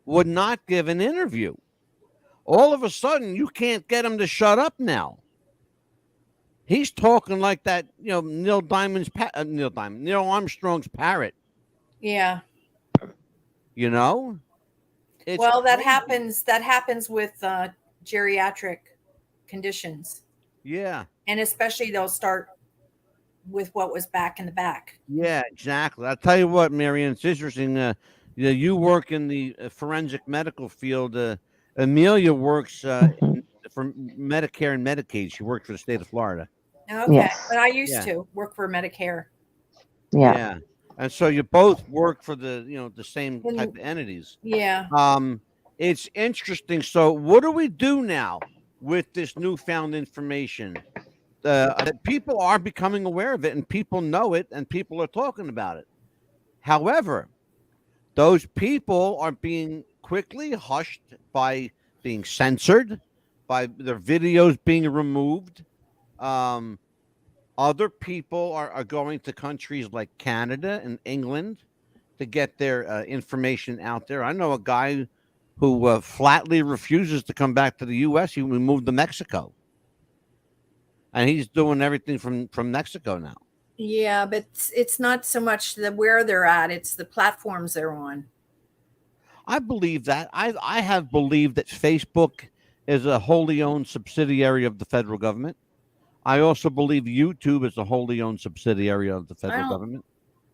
would not give an interview. All of a sudden, you can't get him to shut up now. He's talking like that, Neil Armstrong's parrot, Yeah. It's Well, that crazy. happens. That happens with geriatric conditions, Yeah. and especially they'll start with what was back in the back. Yeah, exactly. I'll tell you what, Marianne, it's interesting. You work in the forensic medical field. Amelia works for Medicare and Medicaid. She worked for the state of Florida. Okay, Yes. but I used Yeah. to work for Medicare. Yeah. And so you both work for the same type of entities. Yeah. It's interesting. So what do we do now with this newfound information? People are becoming aware of it, and people know it, and people are talking about it. However, those people are being quickly hushed by being censored, by their videos being removed. Other people are going to countries like Canada and England to get their information out there. I know a guy who flatly refuses to come back to the U.S. He moved to Mexico. And he's doing everything from Mexico now. Yeah, but it's not so much where they're at; it's the platforms they're on. I believe that. I have believed that Facebook is a wholly owned subsidiary of the federal government. I also believe YouTube is a wholly owned subsidiary of the federal government.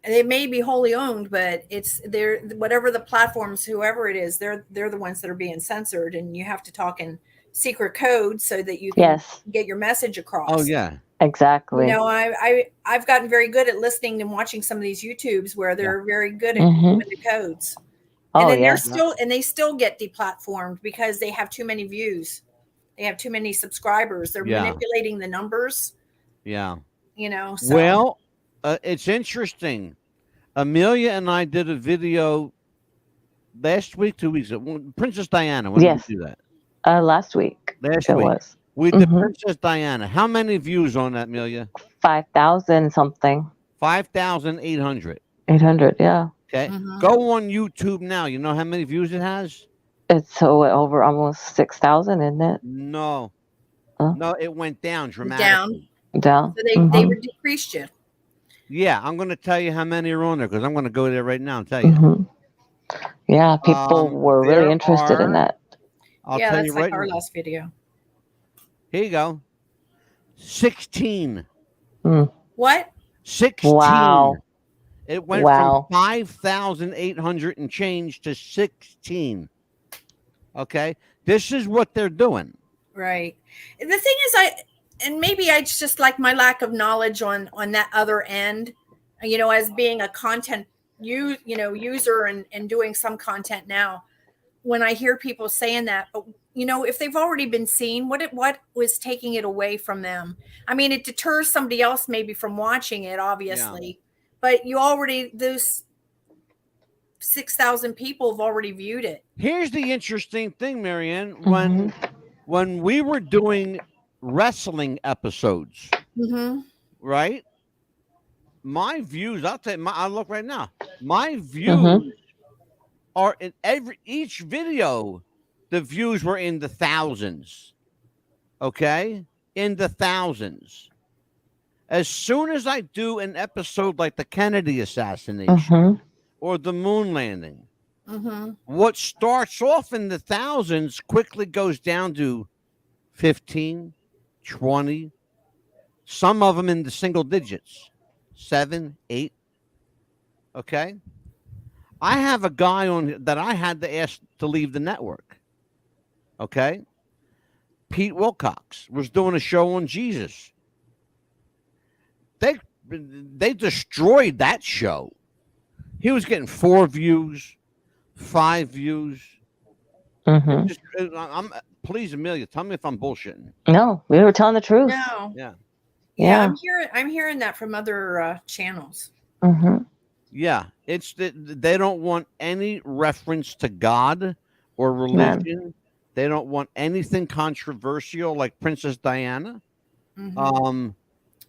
They may be wholly owned, but it's they're whatever the platforms, whoever it is, they're the ones that are being censored, and you have to talk in secret code so that you can get your message across. Oh yeah, exactly. I've gotten very good at listening and watching some of these YouTubes where they're very good at doing the codes. And then they still get deplatformed because they have too many views. They have too many subscribers. They're manipulating the numbers. Yeah. So. Well, it's interesting. Amelia and I did a video last week, 2 weeks ago. Princess Diana. When did we do that? Last week. Last It week. was. We did Mhm. Princess Diana. How many views on that, Amelia? 5,000 something. 5,800. 800, yeah. Okay. Mhm. Go on YouTube now. You know how many views it has? It's so over almost 6,000, isn't it? No. Huh? No, it went down Down. dramatically. Down. So they Mhm. decreased you. Yeah, I'm going to tell you how many are on there because I'm going to go there right now and tell you. Mhm. Yeah, people were really There interested in are, that. I'll Yeah, tell that's you like right our now. last video. Here you go. 16. Mm. What? 16. Wow. It went Wow. from 5,800 and change to 16. Okay. This is what they're doing. Right. The thing is, and maybe it's just like my lack of knowledge on that other end, as being a content user and doing some content now. When I hear people saying that, but if they've already been seen, what was taking it away from them? I mean, it deters somebody else maybe from watching it, obviously, but those 6,000 people have already viewed it. Here's the interesting thing, Marianne. Mhm. When we were doing wrestling episodes, Mm-hmm. right? My views, I'll tell you, I'll look right now. My views Mhm. are in each video, the views were in the thousands. Okay? In the thousands. As soon as I do an episode like the Kennedy assassination Mhm. or the moon landing, Mm-hmm. what starts off in the thousands quickly goes down to 15, 20, some of them in the single digits, 7, 8. Okay. I have a guy on that I had to ask to leave the network. Okay. Pete Wilcox was doing a show on Jesus. They destroyed that show. He was getting 4 views, 5 views. Mhm. Please, Amelia, tell me if I'm bullshitting. No, we were telling the truth. No. Yeah. Yeah, Yeah. I'm hearing that from other channels. Mhm. Yeah. It's that they don't want any reference to God or None. religion. They don't want anything controversial like Princess Diana. Mm-hmm.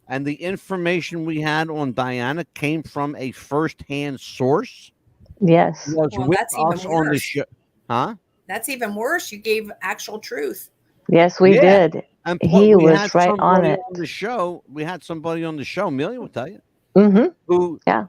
And the information we had on Diana came from a first-hand source. Yes. Was Well, with that's even us on the worse. show. Huh? That's even worse. You gave actual truth. Yes, we Yeah. did. And He we was had right on somebody it. on the show. We had somebody on the show, Amelia will tell you, Mhm. who Yeah.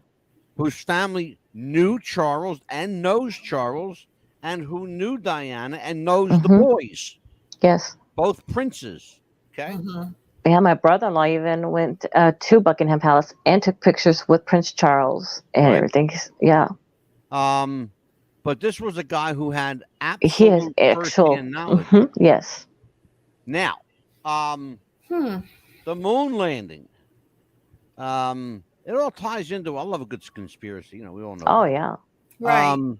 whose family knew Charles and knows Charles, and who knew Diana and knows the Mhm. boys, Yes. both princes. Okay. Mm-hmm. Yeah, my brother-in-law even went to Buckingham Palace and took pictures with Prince Charles and Right. everything. Yeah. But this was a guy who had He has absolute actual. first-hand knowledge. Yes. Now, the moon landing. It all ties into. I love a good conspiracy. We all know. Oh that. yeah. Right.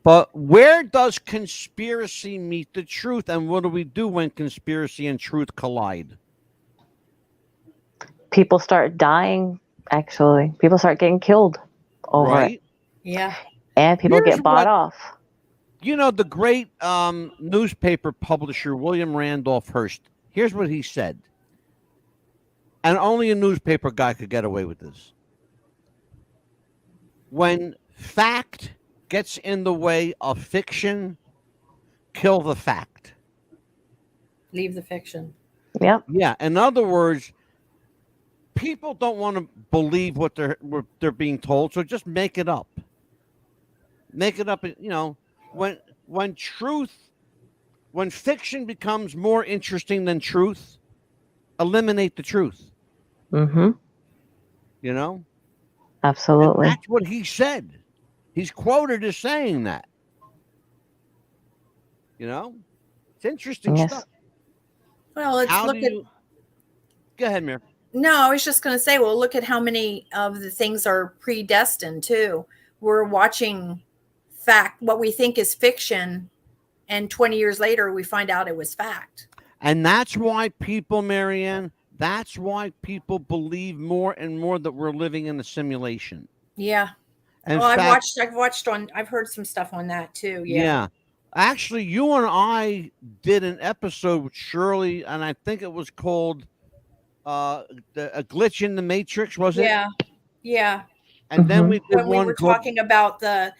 But where does conspiracy meet the truth, and what do we do when conspiracy and truth collide? People start dying. Actually, people start getting killed over Right? it, Yeah. and people Here's get bought what- off. The great newspaper publisher William Randolph Hearst. Here's what he said, and only a newspaper guy could get away with this. When fact gets in the way of fiction, kill the fact. Leave the fiction. Yep. Yeah. In other words, people don't want to believe what they're being told, so just make it up. Make it up. When fiction becomes more interesting than truth, eliminate the truth. Mm-hmm. And Absolutely. that's what he said. He's quoted as saying that. It's interesting Yes. stuff. Well, let's How look do at. you? Go ahead, Mir. No, I was just going to say, well, look at how many of the things are predestined too. We're watching what we think is fiction, and 20 years later, we find out it was fact. And that's why people, Marianne, that's why people believe more and more that we're living in a simulation. Yeah. In I've fact, I've heard some stuff on that too. Yeah. Actually, you and I did an episode with Shirley, and I think it was called A Glitch in the Matrix, was it? Yeah, yeah. And then we did When we one were called, talking about the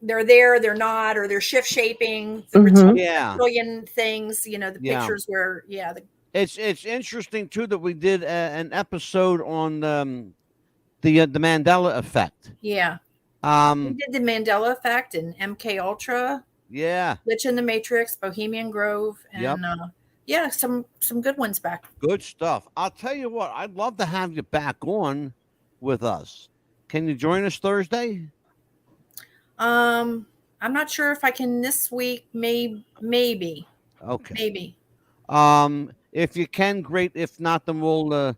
they're there, they're not, or they're shift shaping the yeah, reptilian things. You know, the yeah. pictures where, yeah, It's interesting too that we did an episode on the Mandela effect. yeah. We did the Mandela Effect and MK Ultra, Yeah, Glitch in the Matrix, Bohemian Grove, Yep. and yeah, some good ones back. good stuff. I'll tell you what, I'd love to have you back on with us. Can you join us Thursday? I'm not sure if I can this week. Maybe. Okay. Maybe. If you can, great. If not, then we'll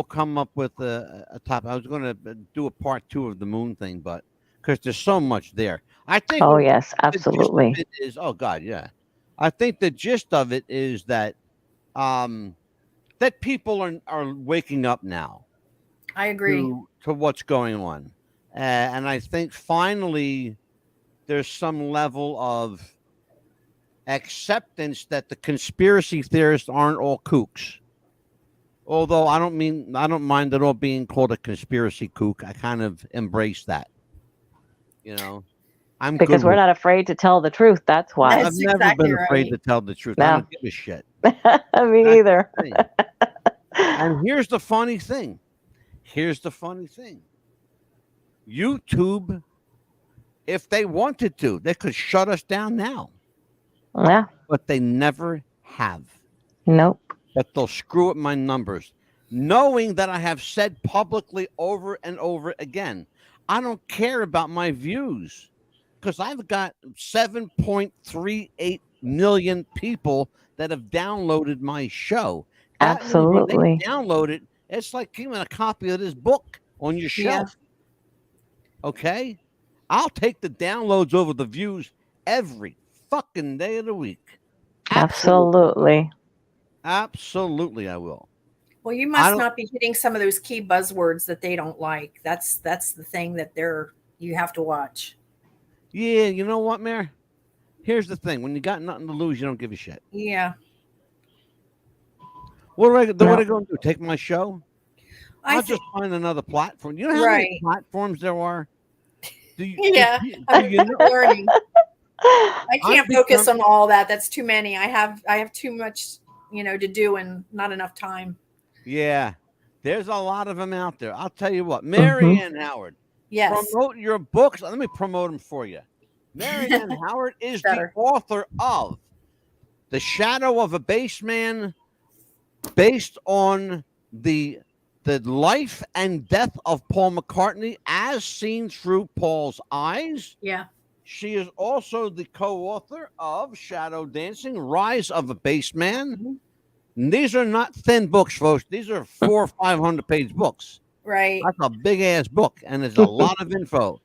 come up with a top. I was going to do a part 2 of the moon thing, but because there's so much there, I think. Oh yes, the gist of absolutely. it is, oh God, yeah. I think the gist of it is that that people are waking up now. I agree. To what's going on, and I think finally there's some level of acceptance that the conspiracy theorists aren't all kooks. Although I don't mind at all being called a conspiracy kook. I kind of embrace that. You know, I'm Because good we're with not afraid to tell the truth. That's why. That's I've never exactly been afraid right. to tell the truth. No. I don't give a shit. Me That's either. the thing. And here's the funny thing. YouTube, if they wanted to, they could shut us down now. Yeah. But they never have. Nope. But they'll screw up my numbers, knowing that I have said publicly over and over again, I don't care about my views because I've got 7.38 million people that have downloaded my show. That means when Absolutely. they download it, it's like giving a copy of this book on your shelf. Okay? I'll take the downloads over the views every fucking day of the week. Absolutely. Absolutely, I will. Well, you must not be hitting some of those key buzzwords that they don't like. That's the thing that you have to watch. Yeah, you know what, Mayor? Here's the thing: when you got nothing to lose, you don't give a shit. Yeah. What are I going to do? Take my show? I'll just find another platform. You know how many platforms there are? I'm learning. I can't focus on all that. That's too many. I have too much, to do and not enough time. Yeah, there's a lot of them out there. I'll tell you what, Mary Ann Howard. Yes. Promote your books. Let me promote them for you. Mary Ann Howard is the author of The Shadow of a Bassman, based on the life and death of Paul McCartney as seen through Paul's eyes. Yeah. She is also the co-author of Shadow Dancing, Rise of a Bassman. Mm-hmm. These are not thin books, folks. These are 400 or 500 page books. Right. That's a big ass book, and there's a lot of info.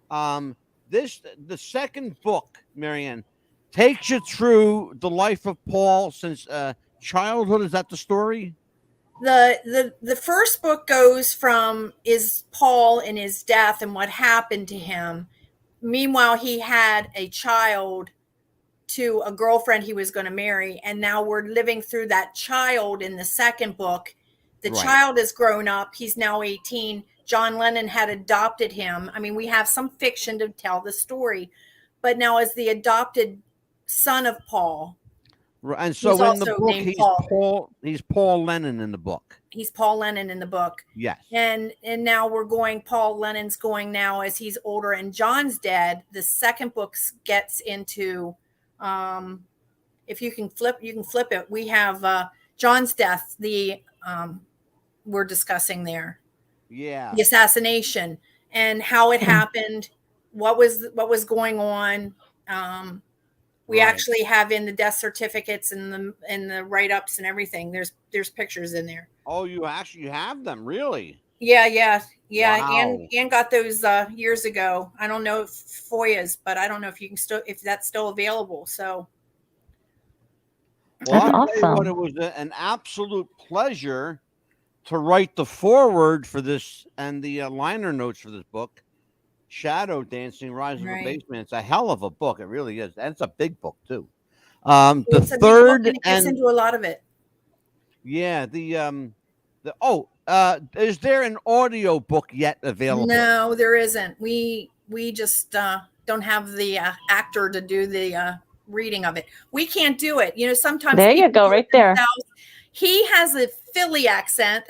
The second book, Marianne, takes you through the life of Paul since childhood. Is that the story? The first book goes from is Paul and his death and what happened to him. Meanwhile, he had a child to a girlfriend he was going to marry, and now we're living through that child in the second book. The child has grown up. He's now 18. John Lennon had adopted him. I mean, we have some fiction to tell the story, but now as the adopted son of Paul. And so in the book, he's Paul Lennon in the book. He's Paul Lennon in the book. Yes. And now Paul Lennon's going now as he's older and John's dead. The second book gets into, if you can flip it. We have John's death, we're discussing there. Yeah. The assassination and how it happened, what was going on. We actually have in the death certificates and the write-ups and everything. There's pictures in there. Oh, you actually have them, really? Yeah. Wow. Ann got those years ago. I don't know if FOIA's, but I don't know if that's still available. So. Well, I'll tell you what, it was an absolute pleasure to write the foreword for this and the liner notes for this book. Shadow Dancing: Rise of a Right. Baseman. It's a hell of a book. It really is, and it's a big book too. The It's a big book, third and it gets into a lot of it. yeah, is there an audio book yet available? No, there isn't. We just don't have the actor to do the reading of it. We can't do it. You know, sometimes There you people go, do it right there. themselves. He has a Philly accent.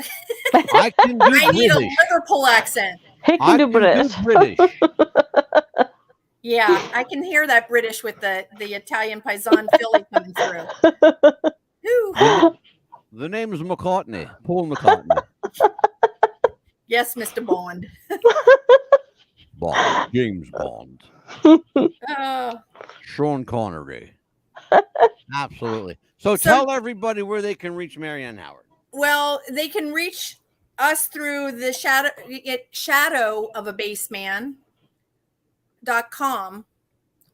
I can do I need a British. Liverpool accent. He I can do can British. do British. Yeah, I can hear that British with the Italian paisan Philly coming through. Whew. The name is McCartney, Paul McCartney. Yes, Mr. Bond. Bond, James Bond, Oh. Sean Connery. Absolutely. So So- tell everybody where they can reach Marianne Howard. Well, they can reach us through the shadow of a baseman.com,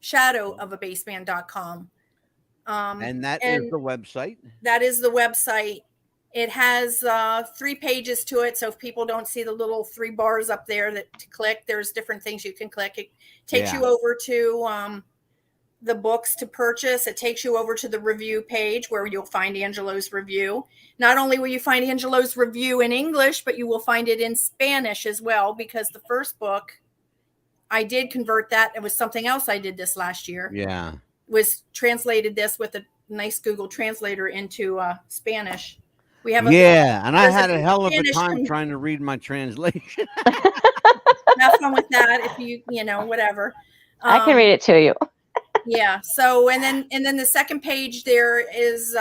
shadowofabaseman.com. And that is the website. That is the website. It has 3 pages to it. So if people don't see the little 3 bars up there that to click, there's different things you can click. It takes you over to the books to purchase. It takes you over to the review page where you'll find Angelo's review. Not only will you find Angelo's review in English, but you will find it in Spanish as well, because the first book, I did convert that. It was something else I did this last year. Yeah. Was translated this with a nice Google translator into Spanish. We have and I there's had a a hell of a Spanish time trying to read my translation. have fun with that if you whatever. I can read it to you. Yeah. So and then the second page there is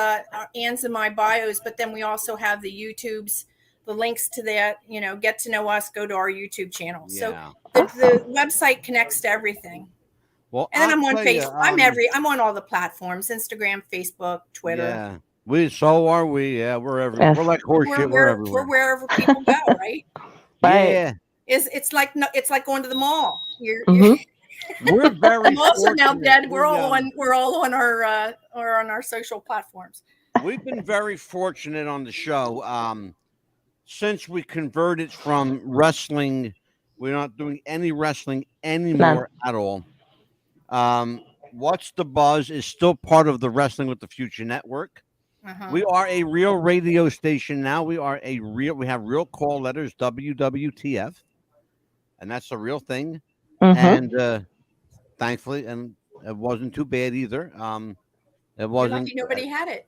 Anne's and my bios, but then we also have the YouTubes, the links to that. Get to know us. Go to our YouTube channel. So the website connects to everything. Well, And then I'm on I'll tell you, Facebook. I'm on all the platforms: Instagram, Facebook, Twitter. Yeah, so are we. Yeah, we're everywhere. Yes. We're like horseshit. We're everywhere. We're wherever people go, right? Right. Yeah, It's like going to the mall. Mhm. we're very. The malls are now fortunate. dead. We're all on our social platforms. We've been very fortunate on the show. Since we converted from wrestling, we're not doing any wrestling anymore at all. What's the Buzz is still part of the Wrestling with the Future Network. We are a real radio station now. We have real call letters, WWTF, and that's a real thing. And thankfully, and it wasn't too bad either. It wasn't. You're lucky nobody had it.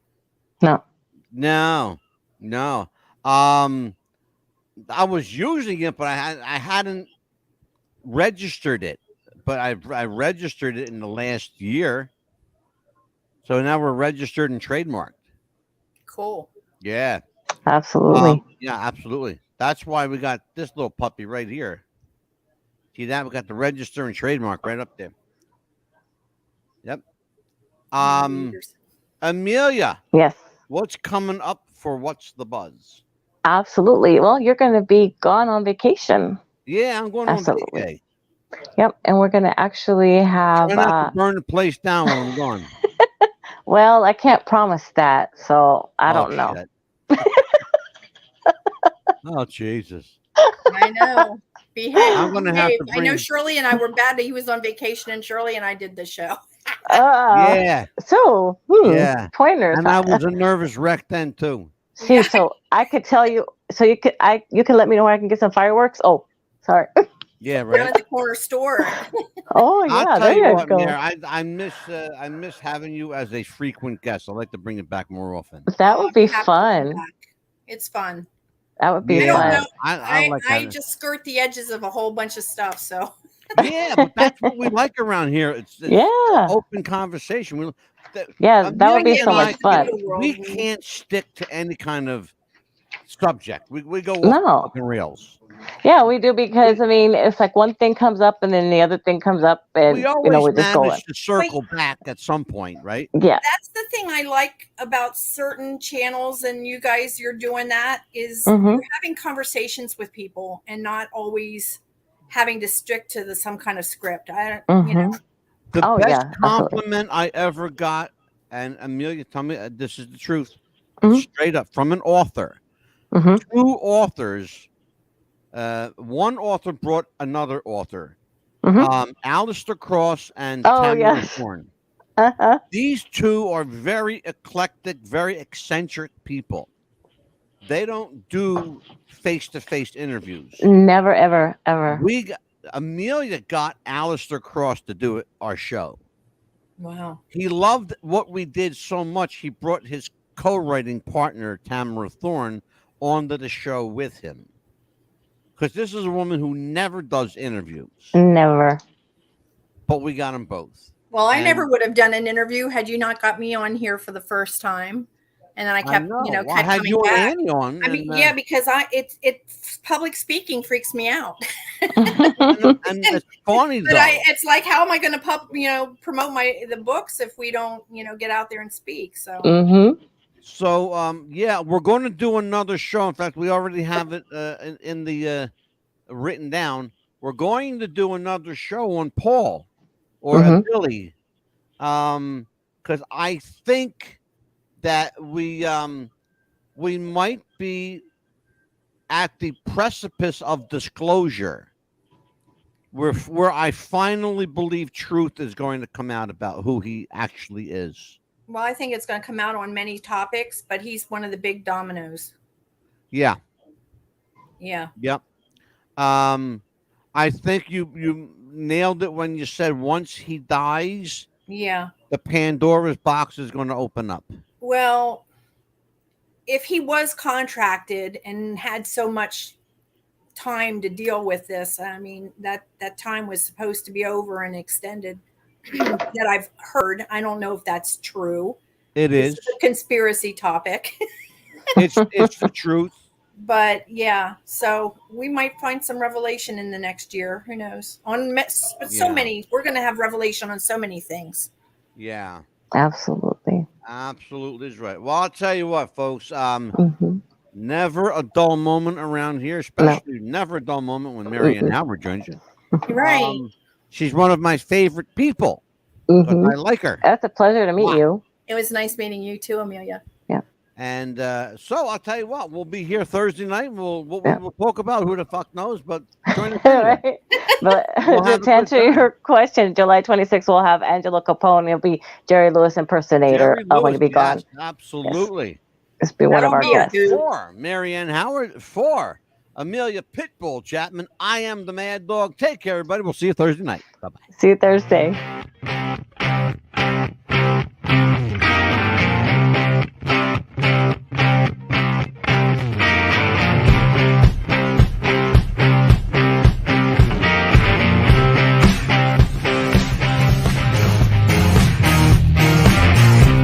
No. No. I was using it, but I hadn't registered it. But I registered it in the last year. So now we're registered and trademarked. Cool. Yeah. Absolutely. Yeah, absolutely. That's why we got this little puppy right here. See that? We got the register and trademark right up there. Yep. Amelia. Yes. What's coming up for What's the Buzz? Absolutely. Well, you're going to be gone on vacation. Yeah, I'm going Absolutely. on vacay. Yep. And we're going to actually have. Try not to burn the place down when I'm gone. Well, I can't promise that, so I don't know. Oh, Jesus. I know. I'm going to have to I know Shirley and I were bad. He was on vacation, and Shirley and I did the show. Yeah. So, Yeah. pointers. And I was a nervous wreck then, too. See, so I could tell you. So you could let me know where I can get some fireworks. Oh, sorry. Yeah, Down right. at the corner store. Oh I'll yeah, tell there you you what, go. Mayor, I miss having you as a frequent guest. I'd like to bring it back more often. That would be Happy to fun. come back. It's fun. That would be I don't fun. know. I like I that. just skirt the edges of a whole bunch of stuff. So Yeah, but that's what we like around here. It's Yeah. open conversation. Yeah, that would be Amelia so and much I, fun. We can't stick to any kind of subject. We go off No. fucking rails. Yeah, we do, because I mean, it's like one thing comes up and then the other thing comes up, and We always we're just going. manage to circle back at some point, right? Yeah. that's the thing I like about certain channels, and you guys, you're doing that, is Mhm. you're having conversations with people and not always having to stick to some kind of script. I don't, you know. Mhm. The Oh, best yeah, absolutely. compliment I ever got, and Amelia, tell me this is the truth, Mhm. straight up from an author. Mhm. 2 authors. One author brought another author Alistair Cross and Oh, Tamara yes. Thorne. Uh-huh. These two are very eclectic, very eccentric people. They don't do face-to-face interviews. Never, ever, ever. Amelia got Alistair Cross to do our show. Wow. He loved what we did so much, he brought his co-writing partner, Tamara Thorne, onto the show with him. Because this is a woman who never does interviews. Never. But we got them both. Well, I never would have done an interview had you not got me on here for the first time. And then I kept, Well, I kept had coming you back. and Annie on. I mean, yeah, because it's public speaking freaks me out. and it's funny But though. it's like, how am I going to promote the books if we don't, get out there and speak? So. Mm-hmm. So, yeah, we're going to do another show. In fact, we already have it in the written down. We're going to do another show on Paul or Billy, because I think that we might be at the precipice of disclosure, where I finally believe truth is going to come out about who he actually is. Well, I think it's going to come out on many topics, but he's one of the big dominoes. Yeah. Yeah. Yep. I think you nailed it when you said once he dies, yeah, the Pandora's box is going to open up. Well, if he was contracted and had so much time to deal with this, I mean, that time was supposed to be over and extended. That I've heard. I don't know if that's true. It is a conspiracy topic. it's the truth. But yeah, so we might find some revelation in the next year. Who knows? Many. We're going to have revelation on so many things. Yeah. Absolutely. Absolutely is right. Well, I'll tell you what, folks. Never a dull moment around here, especially never a dull moment when Marianne Howard joins you. Right. She's one of my favorite people. I like her. That's a pleasure to meet you. It was nice meeting you too, Amelia. Yeah. And so I'll tell you what, we'll be here Thursday night. We'll talk about who the fuck knows, but join us anyway. Right. But to answer your question, July 26th, we'll have Angelo Capone. It'll be Jerry Lewis impersonator when you be gone. Absolutely. Yes. This will be one of our guests. 4, Marianne Howard. 4, Amelia Pitbull Chapman. I am the Mad Dog. Take care, everybody. We'll see you Thursday night. Bye-bye. See you Thursday.